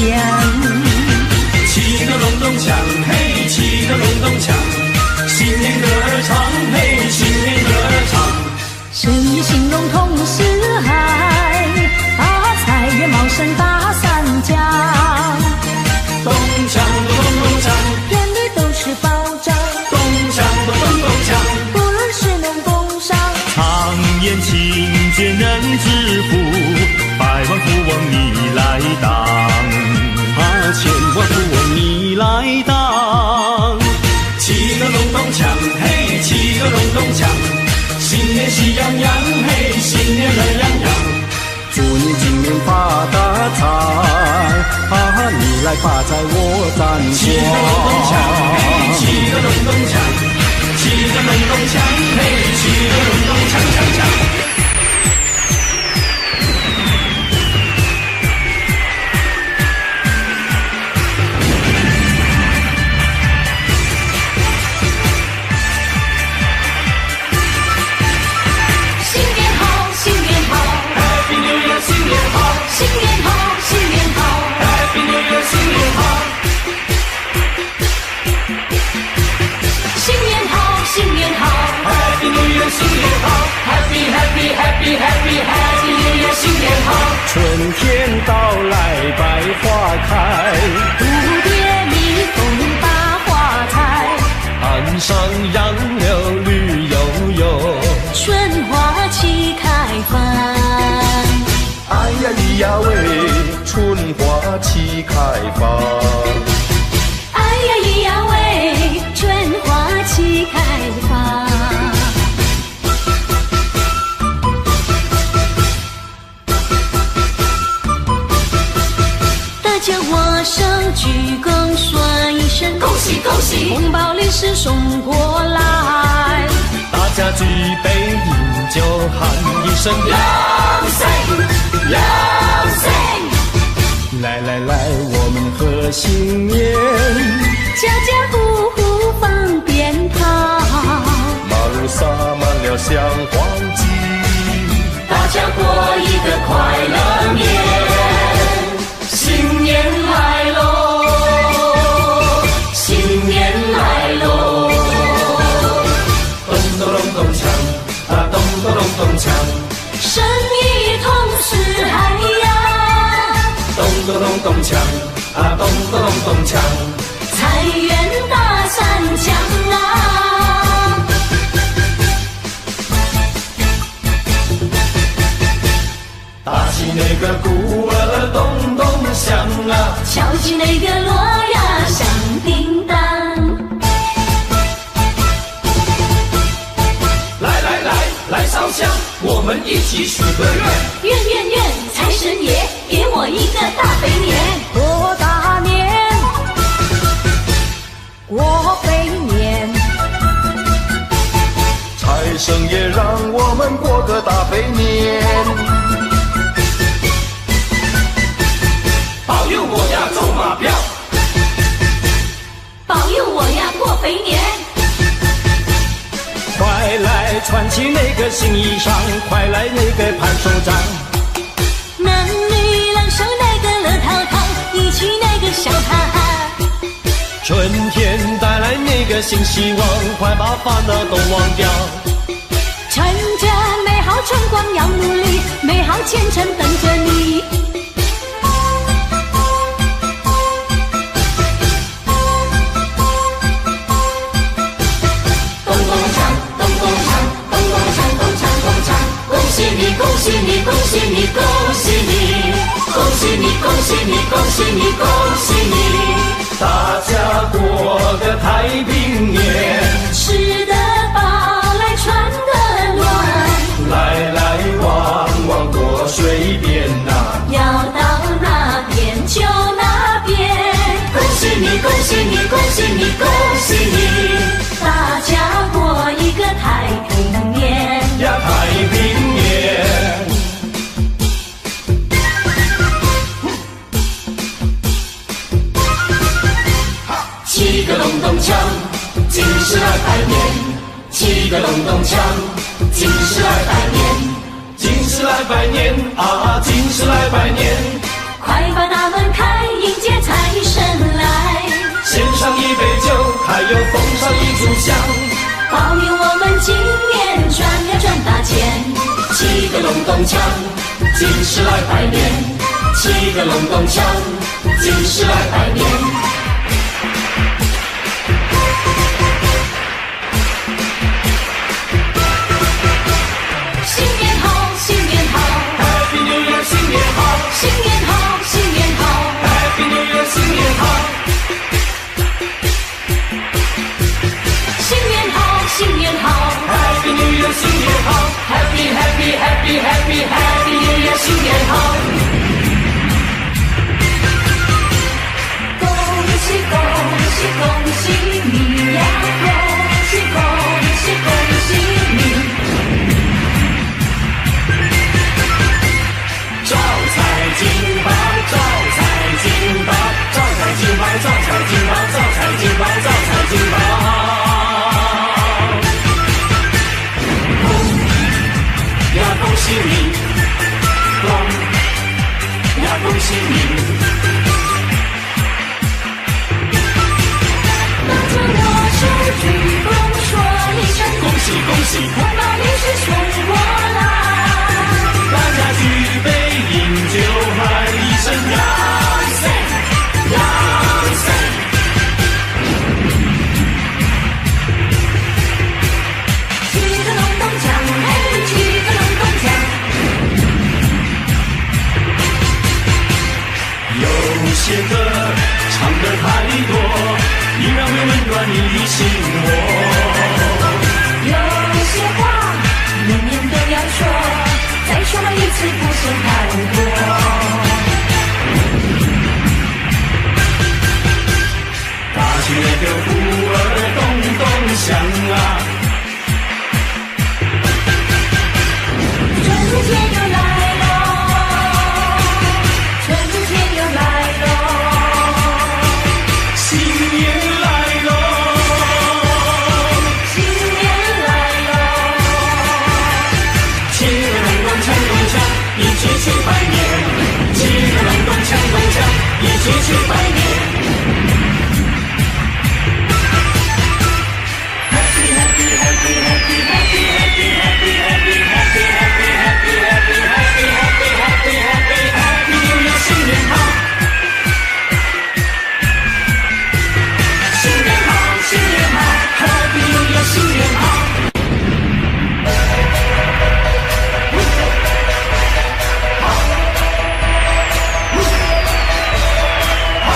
气个隆咚锵，嘿，气个隆咚锵，新年歌儿唱，嘿，新年歌儿唱。生意兴隆同四海，财源茂盛大三江。咚锵咚咚锵，眼里都是保障。咚锵咚咚锵，不论是农工商，常言勤俭能致富，百万富翁你来当，千万富翁你来当。气个隆咚锵，嘿，气个隆咚锵，新年喜洋洋，嘿，新年乐洋洋。祝你今年发大财，你来发财我赞赏。气个隆咚锵，嘿，气个隆咚锵，气个隆咚锵，嘿，气个隆咚锵锵锵。新年好，新年好 ，Happy New Year， 新年好，新年好，新年好 ，Happy New Year， 新年好 ，Happy Happy Happy Happy Happy New Year， 新年好。春天到来百花开，蝴蝶蜜蜂把花采，岸上杨柳绿油油，春花齐开放。哎呀咿呀喂，春花齐开放。哎呀咿呀喂，春花齐开放。大家握手鞠躬说一声恭喜恭喜，红包利是送过来。大家举杯饮酒喊一声龙岁龙岁，来来来，我们贺新年，家家户户放鞭炮，马路洒满了香黄金，大家过一个快乐年，新年来喽，新年来喽，咚咚咚咚锵，啊咚咚咚咚锵，生意同时嗨呀，咚咚咚咚锵，啊咚咚咚咚锵，财源大敲击那个锣呀，响叮当。来烧香，我们一起许个愿。愿，财神爷给我一个大肥年，过大年，过肥年。财神爷让我们过个大肥年，保佑我呀中马票，保佑我呀过肥年。快来穿起那个新衣裳，快来那个拍手掌，男女老少那个乐淘淘，一起那个笑哈哈。春天带来那个新希望，快把烦恼都忘掉。趁着美好春光要努力，美好前程等着你。恭喜你，恭喜你，恭喜你，恭喜你，恭喜你，恭喜你，恭喜你，恭喜你！大家过个太平年，吃得饱来穿得暖，来往往多水边呐，要到哪边就哪边。恭喜你，恭喜你，恭喜你，恭喜你！大家过一个太平年呀，太平年。七个隆咚锵，今时来拜年。七个隆咚锵，今时来拜年。今时来拜年啊，今时来拜年。快把大门开，迎接财神来。献上一杯酒，还有奉上一炷香，保佑我们今年赚呀赚大钱。七个隆咚锵，今时来拜年。七个隆咚锵，今时来拜年。新年好，新年好 Happy New Year， 新年好，新年好，新年好 Happy New Year， 新年好，新年好，新年好 Happy New Year， 新年好 ，Happy Happy Happy Happy Happy New Year， 新年好。恭喜恭喜恭喜你呀！恭喜恭喜恭喜你！招财进宝，招财进宝，招财进宝，招财进宝，招财进宝，招财进宝。呀，恭喜你！呀，恭喜你！拿着我手鞠躬说一声恭喜恭喜！我把利是送过来。大家举杯饮酒，喊一声呀塞呀塞！举个隆咚锵，嘿，举个隆咚锵。有些歌唱得太多，依然会温暖你的心窝。有些话年年都要说，再说一次不嫌太多。打起那个鼓儿咚咚响啊，春天又来喽，春天又来喽，新年来喽，新年来喽。七个隆咚锵咚锵，一起去拜年。七个隆咚锵咚锵，一起去拜年。Happy happy happy happy happy happy happy happy happy happy happy happy happy happy happy happy happy New Year， 新年好，新年好，新年好 ，Happy New Year， 新年好。好，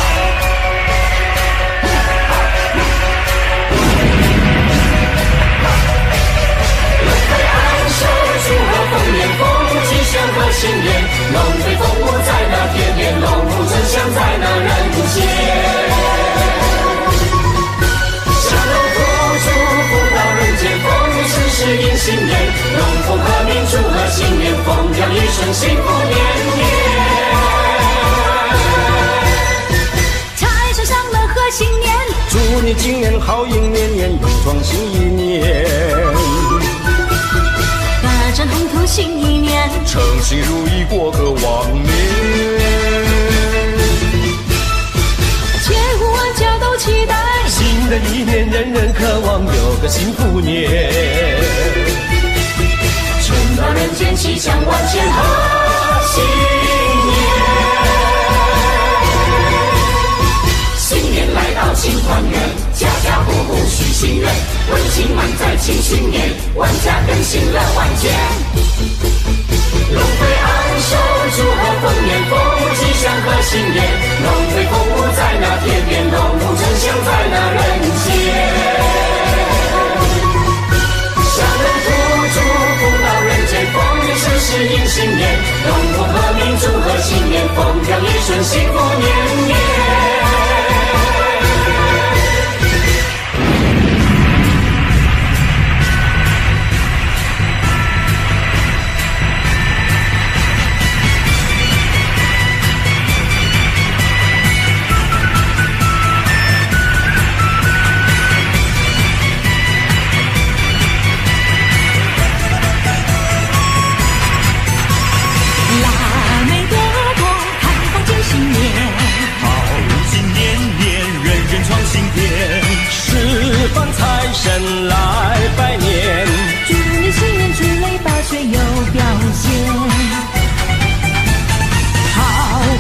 新年，龙凤和鸣，祝贺新年，风调雨顺，幸福年年。财神上门贺新年，祝你今年好运年年，勇闯新一年。大展宏图新一年，诚心如意过个旺年。千户万家都期待，新的一年人人渴望有个幸福年。春到人间，气象万千，贺新年。新年来到庆团圆，家家户户许心愿，温馨满载庆新年，万家更新乐万千。龙飞昂首，祝贺丰年丰，吉祥贺新年。龙飞凤舞在那天边，龙舞呈祥在那人间。上龙图祝福到人间，丰年盛世迎新年。龙凤和鸣，祝贺新年，风调雨顺，幸福年年。财神来拜年，祝你新年出类拔萃有表现，桃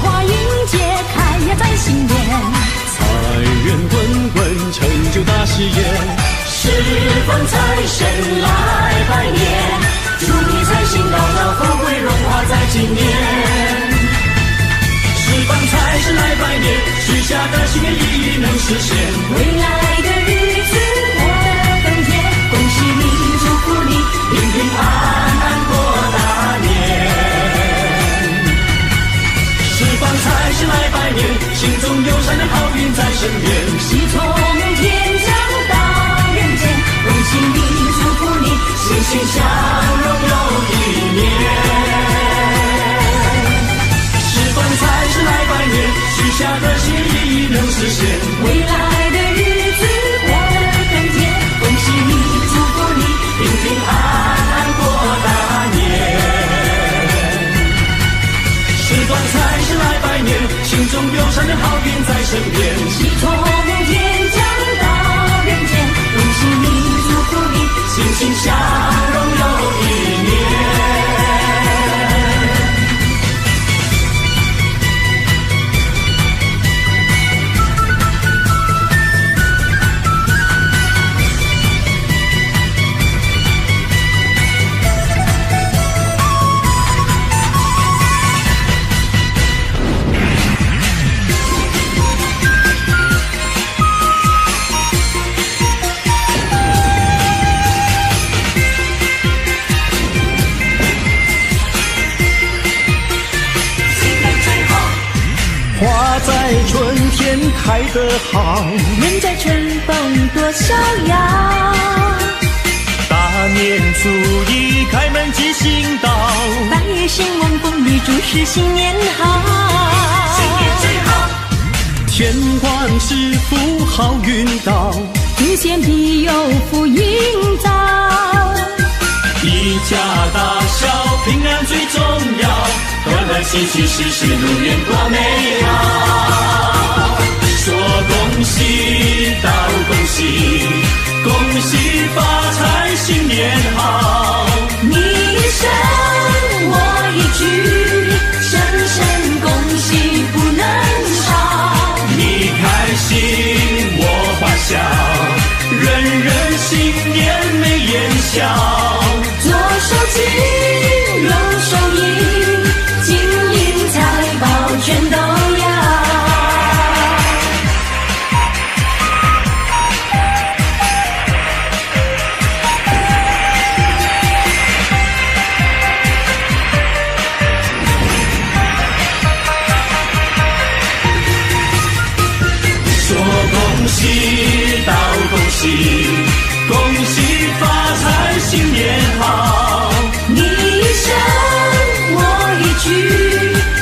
花迎接开呀在新年，财源滚滚成就大事业，十方财神来拜年，祝你财星高照，富贵荣华在今年。十方财神来拜年，许下的心愿一一能实现，未来的日子过得更甜，恭喜你，祝福你，平平安安过大年。十方财神来拜年，心中有善的好运在身边，喜从天降到人间，恭喜你，祝福你，欣欣向荣又一年。十方财神来拜年，许下的心意能实现，未来的日子过得更甜，恭喜你，祝福你，平平安安过大年。十方财神来拜年，心中有善的好运在身边，喜从天降到人间，恭喜你，祝福你，欣欣向荣又一年。在春天开得好，人在春风多逍遥。大年初一开门吉星到，百业兴旺风雨，祝是新年好。新年最好，天官赐福好运到，祖先庇佑福荫照。一家大小平安最重要，和和气气事事如愿多美好。说恭喜道恭喜，恭喜发财新年好。你一声我一句，声声恭喜不能少。你开心我欢笑，人人新年美颜笑。左手金右手银，金银财宝全都要。说恭喜道恭喜，恭喜发财，新年好！你一声我一句，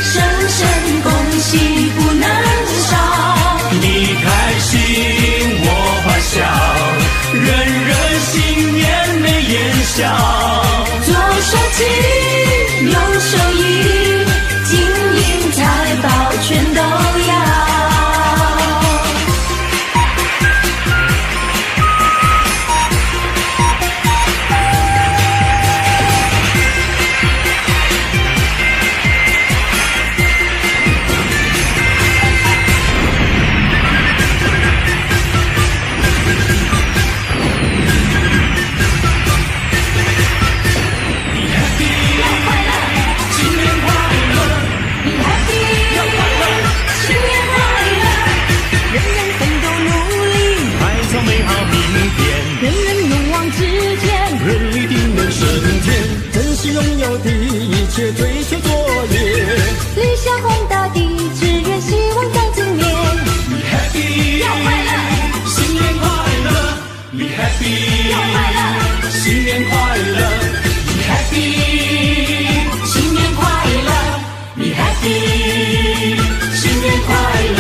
声声恭喜不能少。你开心我欢笑，人人新年美言笑。左手金，右手银，金银财宝全都要。拥有的一切追求卓越，理想宏大的志愿，希望在今年。Be happy， 要快乐，新年快乐。Be happy， 要快乐，新年快乐。Be happy， 新年快乐。Be happy， 新年快乐。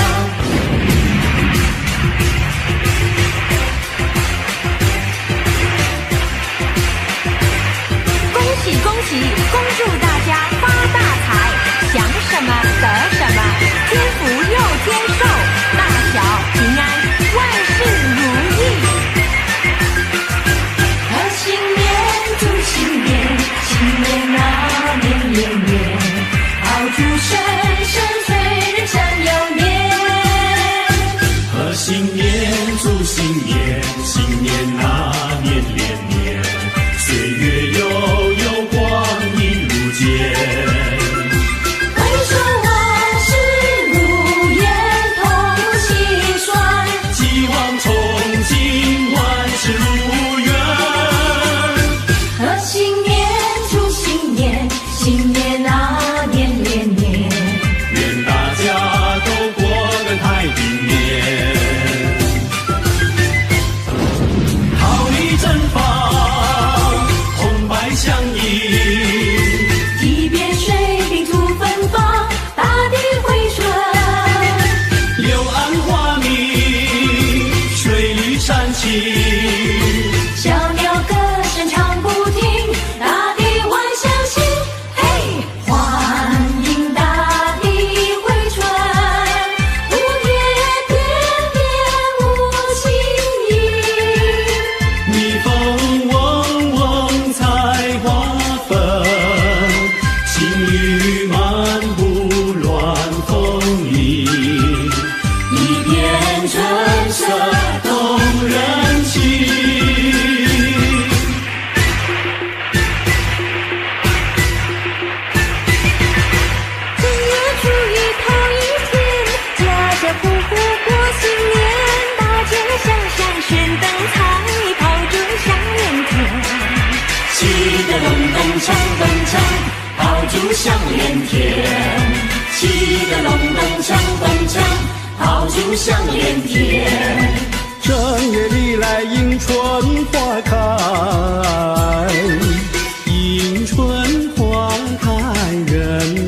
恭喜！恭祝大家发大财，想什么得什么，添福又添寿，大小平安，万事如意。贺新年，祝新年，新年啊年年年，炮竹声声催人想要年。贺新年，祝新年，新年啊年年年，岁月悠悠光阴如箭。回首往事如烟，同心酸，希望憧憬，万事如愿。贺新年，祝新年，新年啊年年年，愿大家都过个太平年。桃李绽放，红白相迎，堤边水冰土芬芳，大地回春。柳暗花明，水绿山青。小鸟歌声唱不停，大地万象新。嘿，欢迎大地回春，五月天边无新意。蜜蜂嗡嗡采花粉，青雨漫步乱风迎，一片春色动人情。正月初一头一天，家家户户过新年，大街小巷悬灯彩，炮竹响连天。气得隆咚锵咚锵，炮竹响连天。气得隆咚锵咚锵，炮竹响连天。正月里来迎春花开，迎春花开人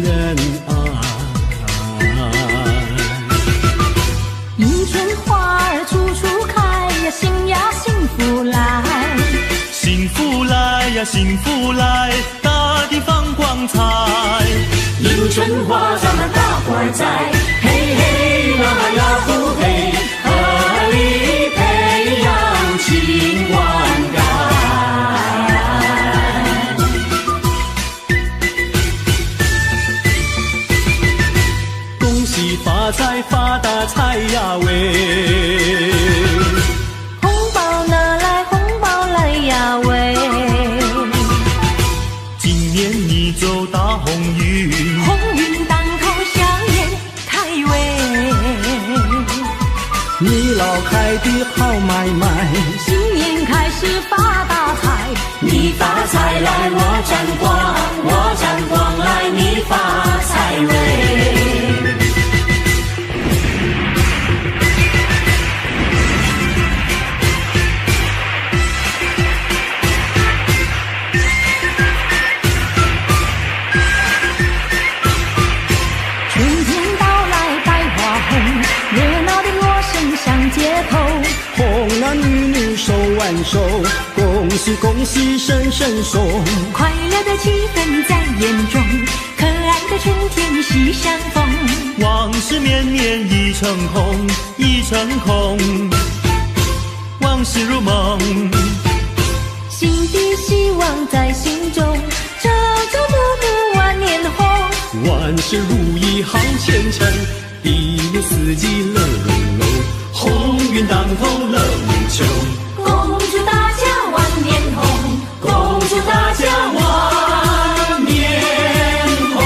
人爱。迎春花儿处处开呀，新呀幸福来。幸福来呀，幸福来，大地放光彩。迎春花咱们大伙儿栽，嘿嘿啦呀呼嘿，合力培养情灌溉。恭喜发财发大财呀喂！红包拿来，红包来呀喂！今年你走大鸿运，鸿运当头，笑颜开胃。你老开的好买卖，新年开始发大财，你发财来，我沾光，我沾光来，你发财瑞。家女女手挽手，恭喜恭喜声声送。快乐的气氛在眼中，可爱的春天喜相逢。往事绵绵已成空，已成空，往事如梦。新的希望在心中，朝朝暮暮万年红。万事如意好前程，一年四季乐融融，鸿运当头乐无穷。恭祝大家万年红，恭祝大家万年红。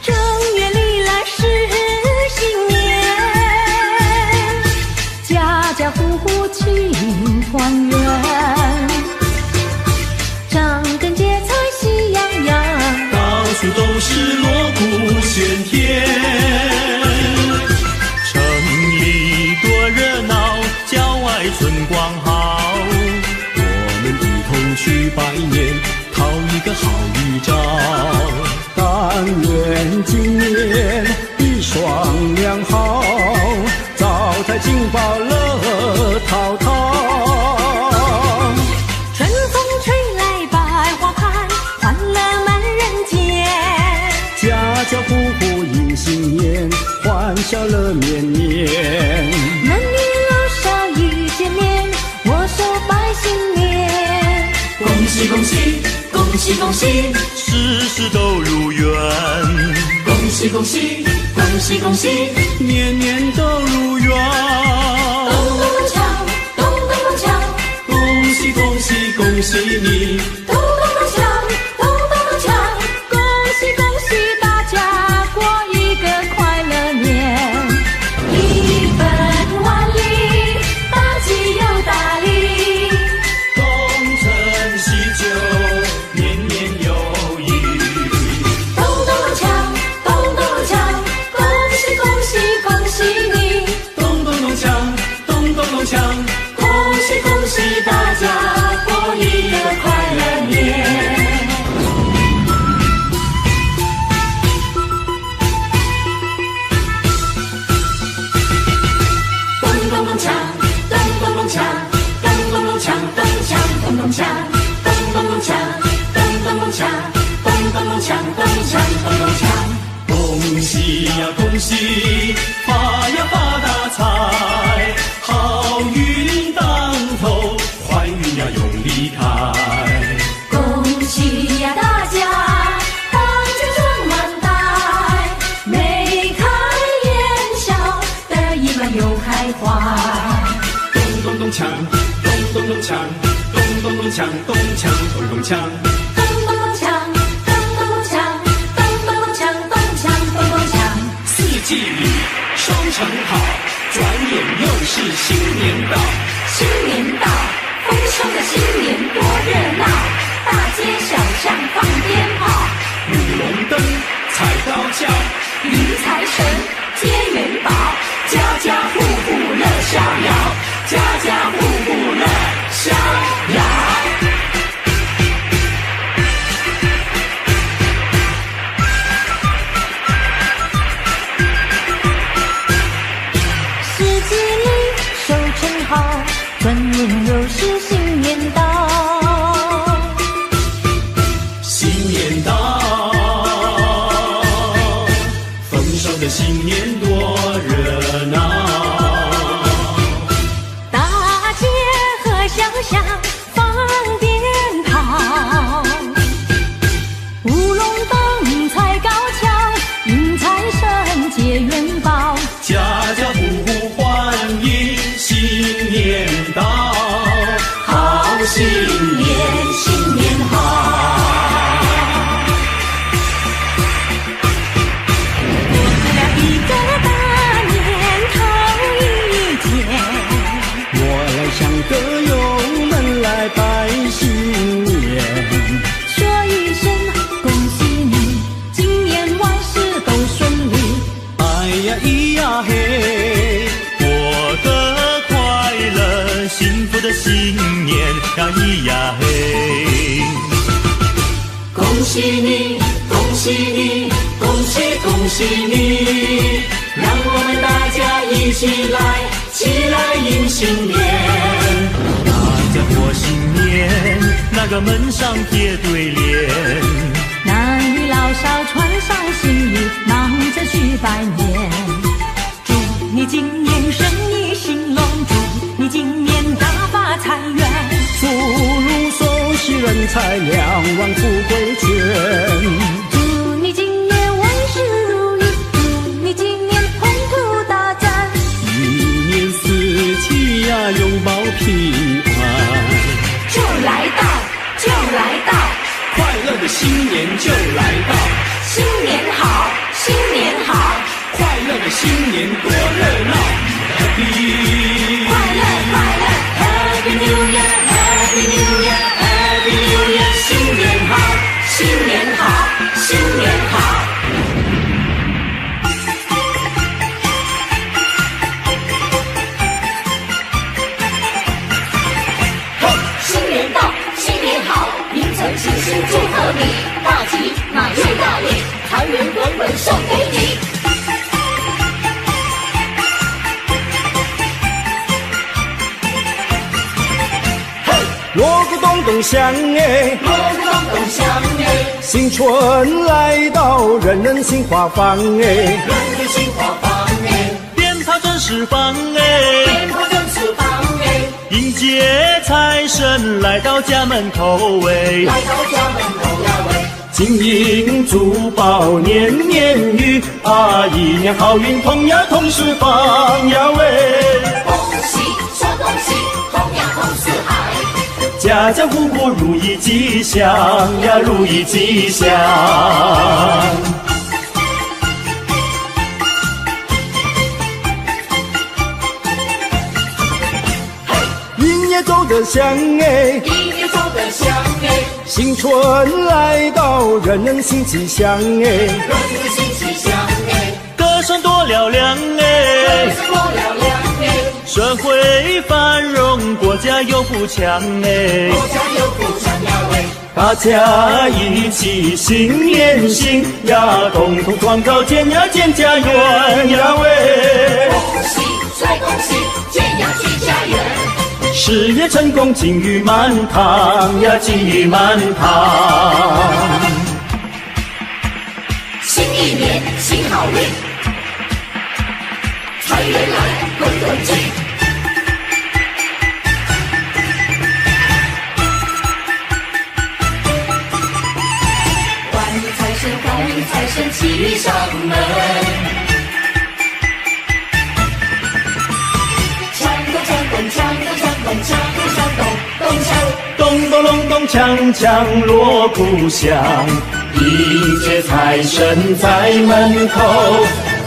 正月里来是新年，家家户户庆团圆，张根结彩喜洋洋，到处都是锣鼓喧天，城里多热闹，郊外春光好。我们一同去拜年，讨一个好预兆。但愿今年一双良好，招财进宝乐陶陶。春风吹来百花开，欢乐满人间。家家户户迎新年，欢笑乐绵绵。男女老少一见面，握手拜新年。恭喜恭喜恭喜恭喜，事事都如愿。恭喜恭喜恭喜恭喜，年年都如愿。咚咚咚锵，咚咚咚锵，恭喜恭喜恭喜你，咚咚咚锵，咚咚咚锵，恭喜恭喜大家过一个快乐年。一分万利，大吉又大利，东成西就，年年有余。咚咚咚锵，咚咚咚锵，恭喜恭喜恭喜你，咚咚咚锵，咚咚咚锵，恭喜恭喜大家过一个快乐年。咚咚咚锵，咚咚咚锵，咚咚咚锵，咚锵咚咚锵，咚咚咚锵，咚咚咚锵，咚咚咚锵，咚锵咚咚锵。恭喜呀恭喜，发呀发大财，好运当头，坏运呀永离开。恭喜呀大家，大家赚满袋，眉开眼笑，得意满又开怀。咚咚咚锵，咚咚咚锵，咚咚咚锵，咚锵咚咚锵。咚咚咚锵，咚咚咚锵，咚咚咚锵，咚锵咚咚锵。四季里收成好，转眼又是新年到。新年到，丰收的新年多热闹，大街小巷放鞭炮，舞龙灯，踩高跷，迎财神，接元宝，家家户户乐逍遥，家家户户乐逍遥。四季里收成好，转眼又是新年到。新年到，丰收的新年多热闹。大街和小巷放鞭炮，舞龙灯踩高跷，迎财神接元宝，家家户户欢迎新年到，好新年，新年好。过了一个大年头一天，我来向歌友们来拜新年，说一声恭喜你，今年万事都顺利。哎呀咿呀嘿，过得快乐幸福的新年呀咿呀嘿。恭喜你，恭喜你，恭喜恭喜你，让我们大家一起来庆起来迎新年。大家过新年，那个门上贴对联。男女老少穿上新衣，忙着去拜年。祝你今年生意兴隆，祝你今年大发财源。福如寿喜人财两万富贵全。祝你今年万事如意，祝你今年宏图大展。一年四季呀拥抱平安。就来到，就来到，快乐的新年就来到，新年好，新年好，快乐的新年多热闹。Happy 快乐快乐 Happy New Year Happy New Year Happy New Year 新年好，新年好，新年好。新年到，新年好，迎承庆幸祝贺你，大吉满月大利，财源滚滚送给你。锣鼓咚咚响哎，锣鼓咚咚响哎，新春来到，人人心花放哎，人人心花放哎，鞭炮正释放哎，鞭炮正释放哎，迎接财神来到家门口哎，来到家门口呀喂，金银珠宝年年余啊，一年好运同呀同时放呀喂，恭喜说恭喜，同呀同四海。家家户户如意吉祥呀，如意吉祥。音乐走得响哎，音乐走得响哎，新春来到，人人心吉祥哎，人人心齐祥哎，歌声多嘹亮哎，歌声多嘹亮哎，社会繁荣，国家有富强哎，国家有富强呀喂，大家一起新年新呀，共同创造建呀建家园呀喂，恭喜再恭喜，建呀建家园。事业成功，金玉满堂呀，金玉满堂。新一年新好运，财源来滚滚进。欢迎财神，欢迎财神骑上门。锵咚锵咚锵咚锵咚锵咚锵咚咚锵。咚咚隆咚锵锵锣鼓响，迎接财神在门口，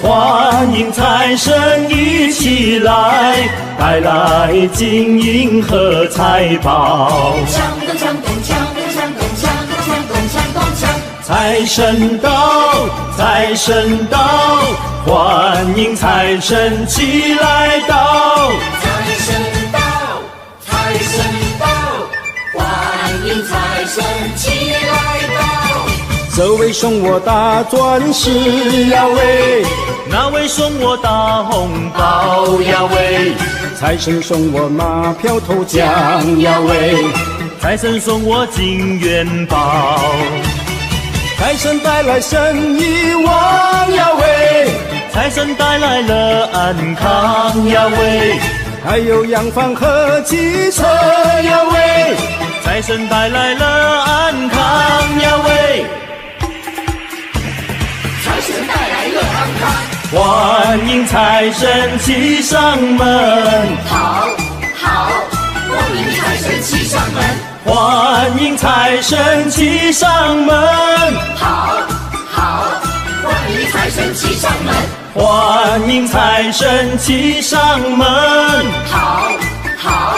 欢迎财神一起来，带来金银和财宝。锵咚锵咚锵咚锵咚锵咚锵咚锵咚锵。财神到，财神到，欢迎财神齐来到。财神到，财神到，欢迎财神齐来到。这位送我大钻石呀喂，那位送我大红包呀喂，财神送我马票头奖呀喂，财神送我金元宝，财神带来生意旺呀喂，财神带来了安康呀喂，还有洋房和汽车呀喂，财神带来了安康呀喂，财神带来了安康。欢迎财神骑上门，好，好，欢迎财神骑上门。欢迎财神骑上门，好，好，欢迎财神骑上门。欢迎财神骑上门，好，好，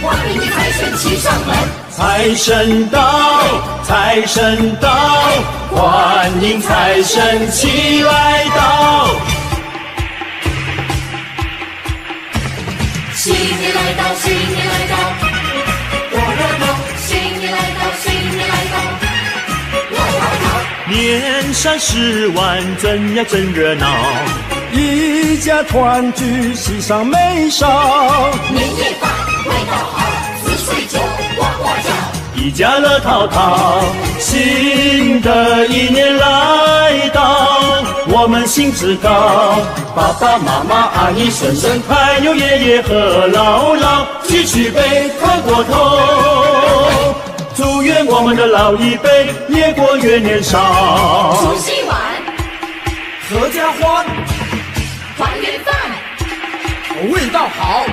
欢迎财神骑上门。财神到，财神到，欢迎财神齐来到。新年来到，新年来到，多热闹！新年来到，新年来到，热闹闹。年三10晚，真呀真热闹，一家团聚，喜上眉梢。年夜饭味道好，吃水酒呱呱叫。一家乐淘淘，新的一年来到，我们兴致高。爸爸妈妈、阿姨、婶婶，还有爷爷和姥姥，举起杯，喝过头。祝愿我们的老一辈越过越年少。除夕晚，合家欢，团圆饭，味道好，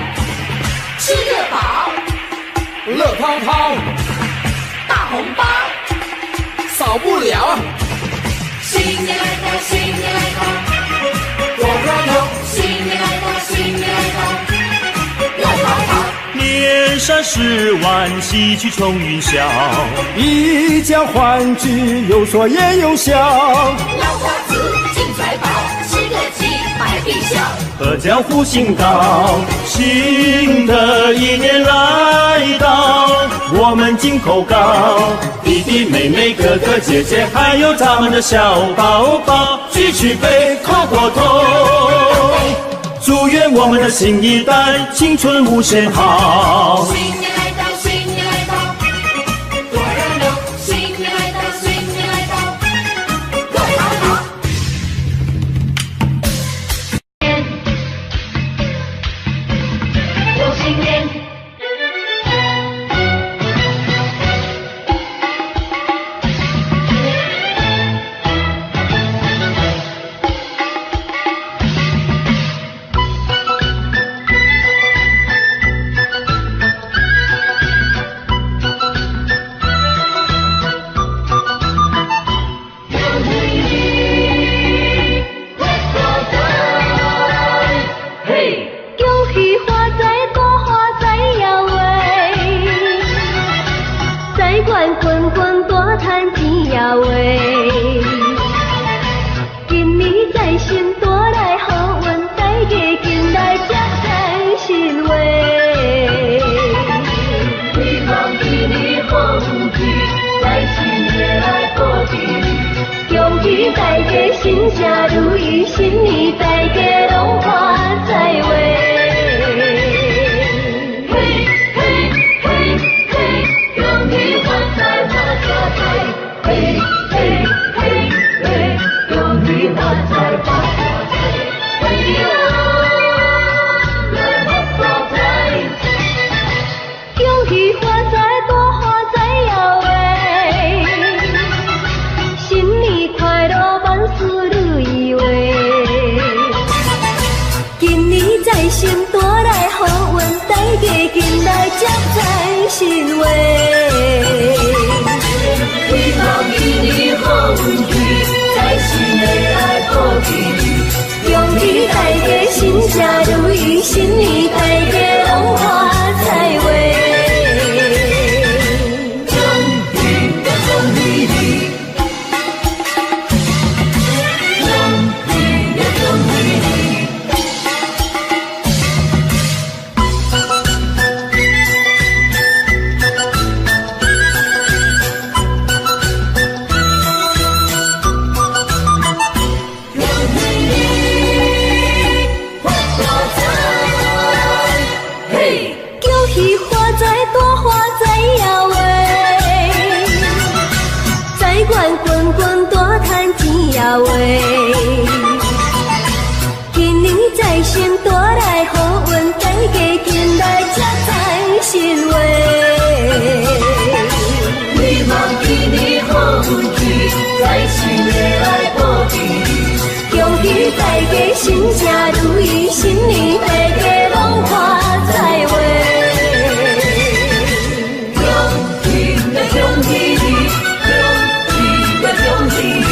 吃得饱，乐滔滔，大红包，少不了。新年来到，新年来到，多热闹，新年来到，新年来到，乐淘淘。年三十晚，喜气冲云霄。一家欢聚，有说也有笑。老瓜子进财宝，吃个鸡百病消。合家福星高，新的一年来到，我们金口高。弟弟妹妹哥哥姐姐，还有咱们的小宝宝，举起杯，喝过头。祝愿我们的新一代青春无限好。新年来到，新年来到，多热闹！新年来到，新年来到，乐淘淘。有新年，滚滚大赚钱呀喂！今年财神带来好运，大家紧来接财神话。希望今年好运气，财神会来保庇你。恭喜大家心想如意，新年大家拢发财话。财神带来好运，大家紧来接财神话。希望今年好运气，财神会来保庇你。恭喜大家心想如意，新年大家拢发财话。滚滚大赚钱呀喂！今年财神带来好运，大家紧来接财神话。希望今年好运气，财神会来保庇你。恭喜大家心想如意，新年大家拢发财话。恭喜你！恭喜你！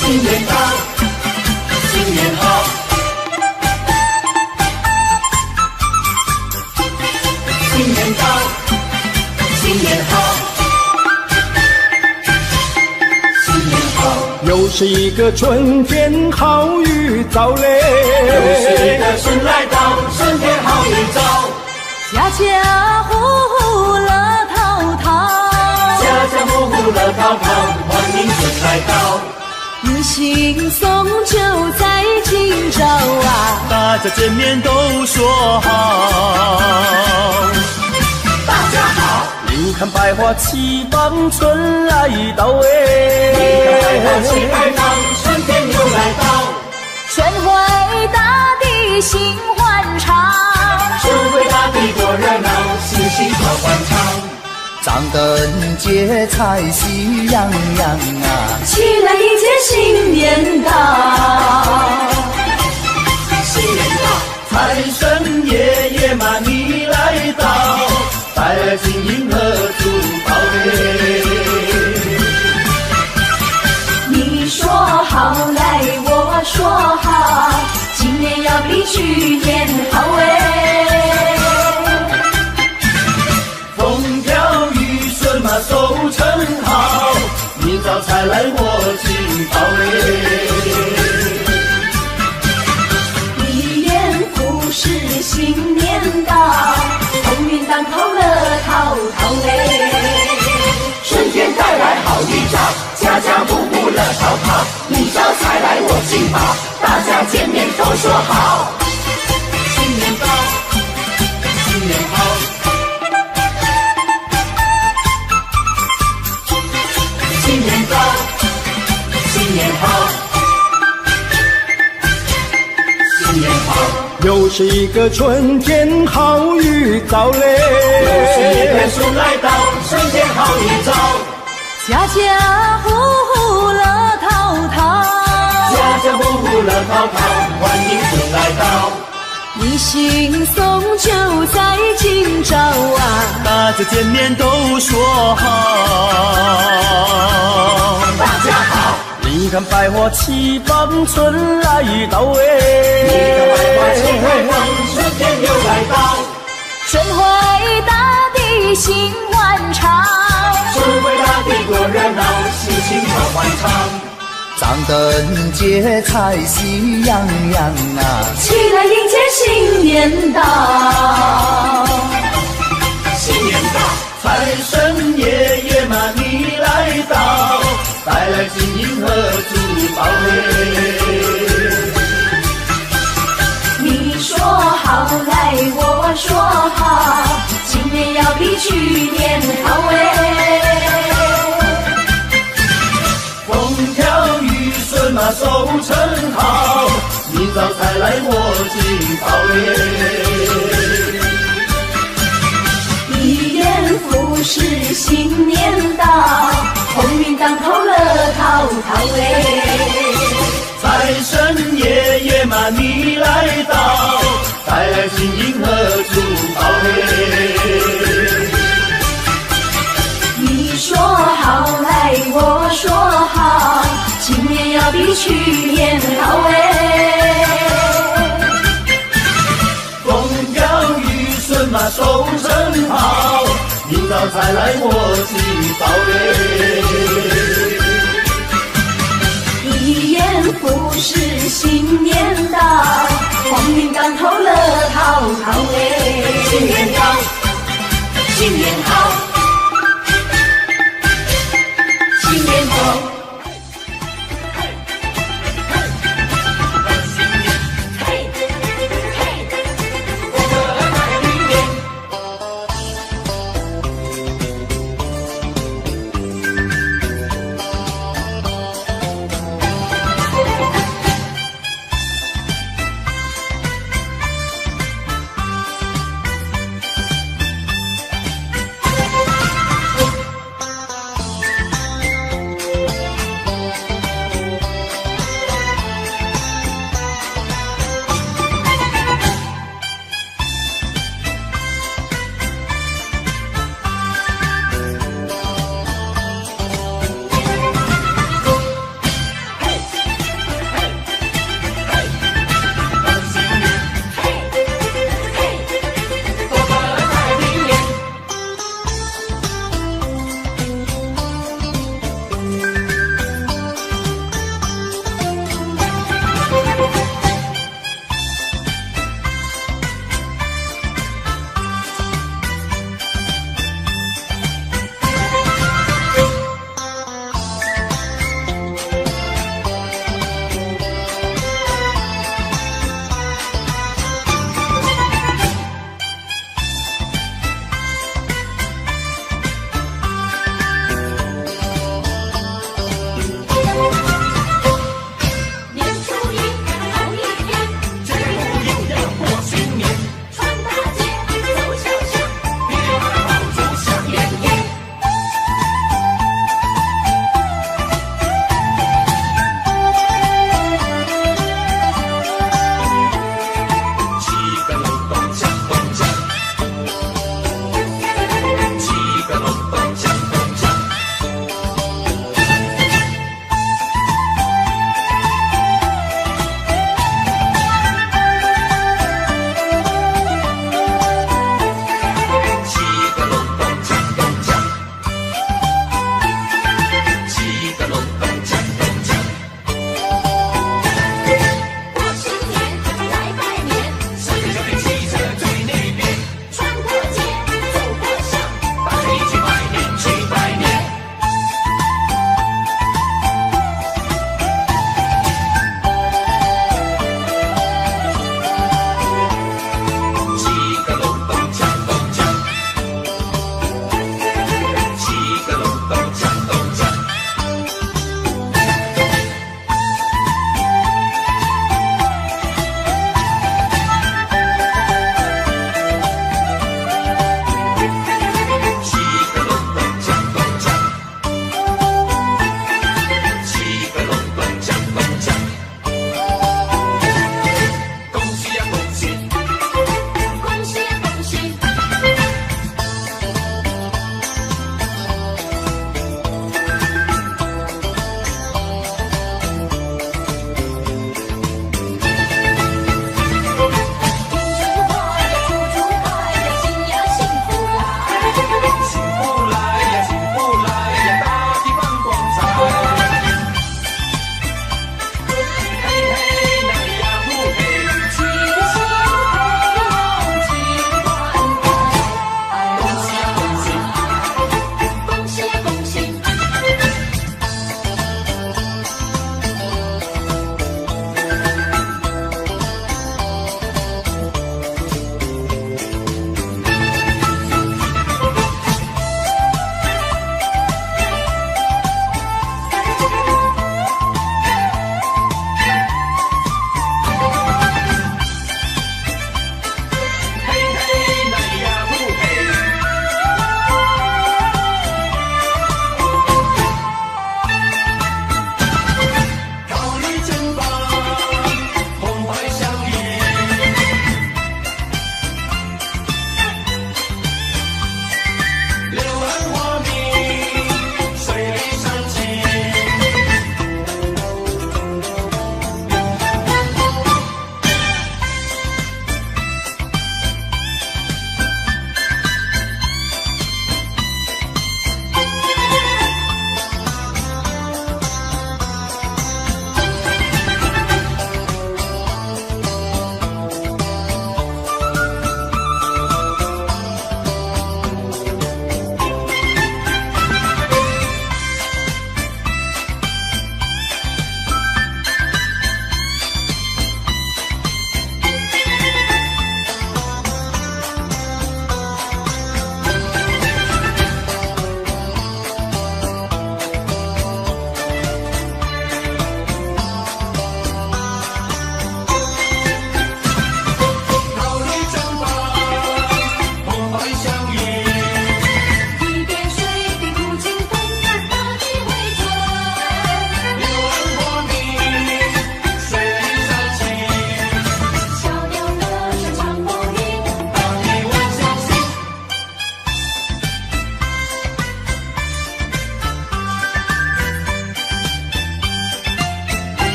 新年到，新年好，新年到，新年好，新年好。又是一个春天，好雨早嘞。又是一个春来到，春天好预兆。家家户户乐淘淘，家家户户乐淘淘，欢迎春来到。迎新送旧在今朝啊，大家见面都说好。大家好，你看百花齐放，春来到你看百花齐开放，春天又来到。春回大地心欢畅，春回大地多热闹，欣喜多欢畅。张灯结彩喜洋洋啊，起来迎接新年到。新年到，财神爷爷嘛你来到，带来金银和珠宝嘞。你说好来我说好，今年要比去年好哎。风调雨顺嘛收成好，明早才来我进宝嘞。一言复始新年到，鸿运当头乐淘淘哎。春天带来好预兆，家家户户乐淘淘。你招财来我进宝，大家见面都说好。新年到，新年好。新年到，新年好，新年好。又是一个春天好预兆嘞，又是一个春来到，春天好预兆。家家户户乐淘淘，家家户户乐淘淘，欢迎春来到。迎新送旧在今朝啊，大家见面都说好。大家好，你看百花齐放，春来到你看百花齐开放，春天又来到。春回大地心欢畅，春回大地多热闹，心情多欢畅。张灯结彩喜洋洋啊，起来迎接新年到。新年到，财神爷爷嘛你来到，带来金银和珠宝嘞。你说好来我说好，今年要比去年好哎。风调雨顺嘛收成好，明早才来我进宝嘞。一言复始新年到，鸿运当头乐淘淘哎。财神爷爷嘛你来到，带来金银和珠宝嘞。你说好来我说好，今年要比去年好哎。风调雨顺嘛收成好，明早才来我进宝嘞。一言复始新年到，鸿运当头乐淘淘哎。新年到，新年好，新年好。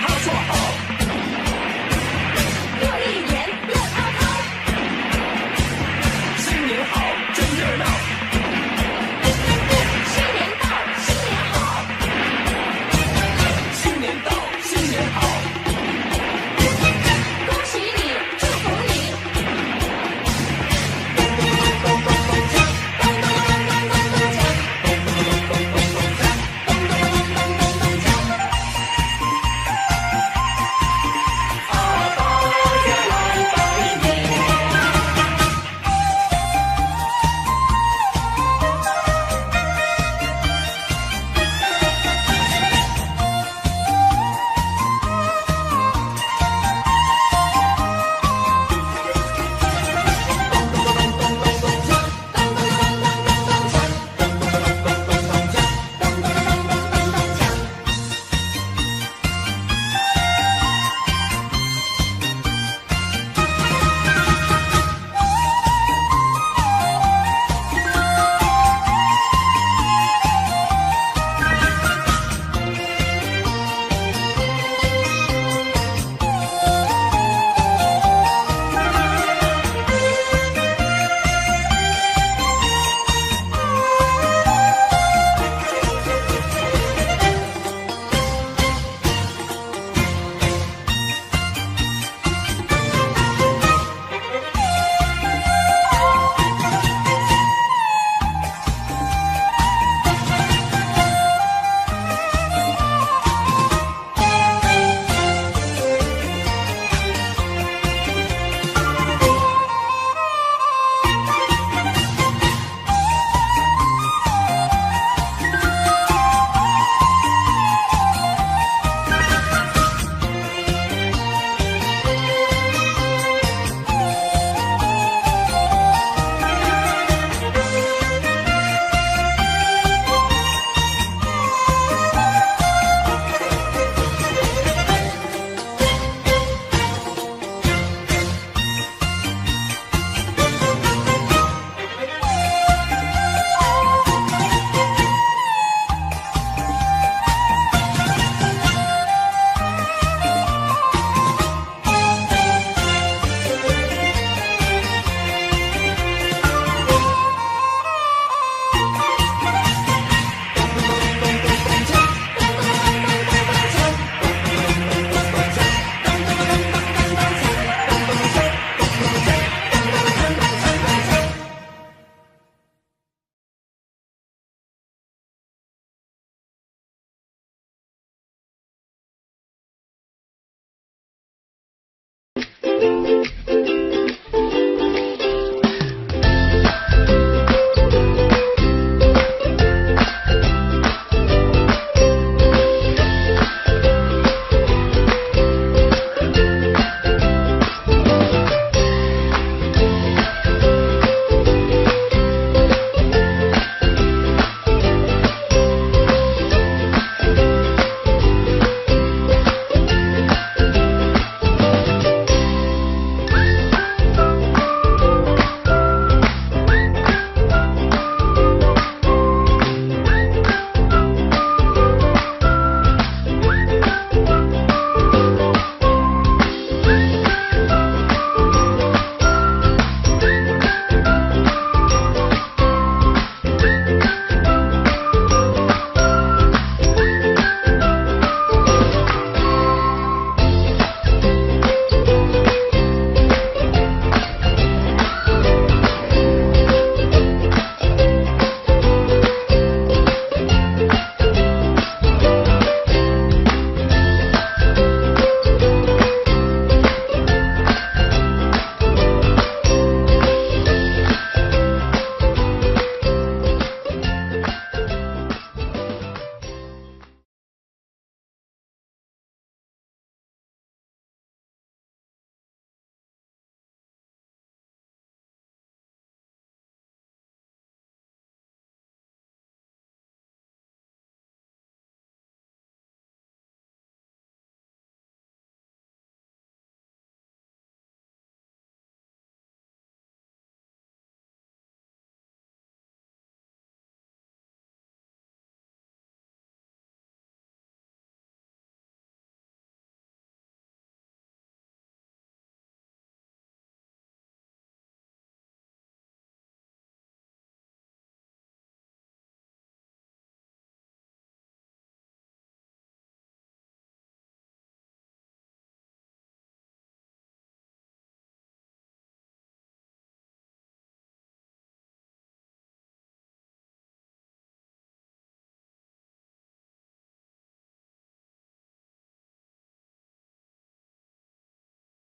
好说好。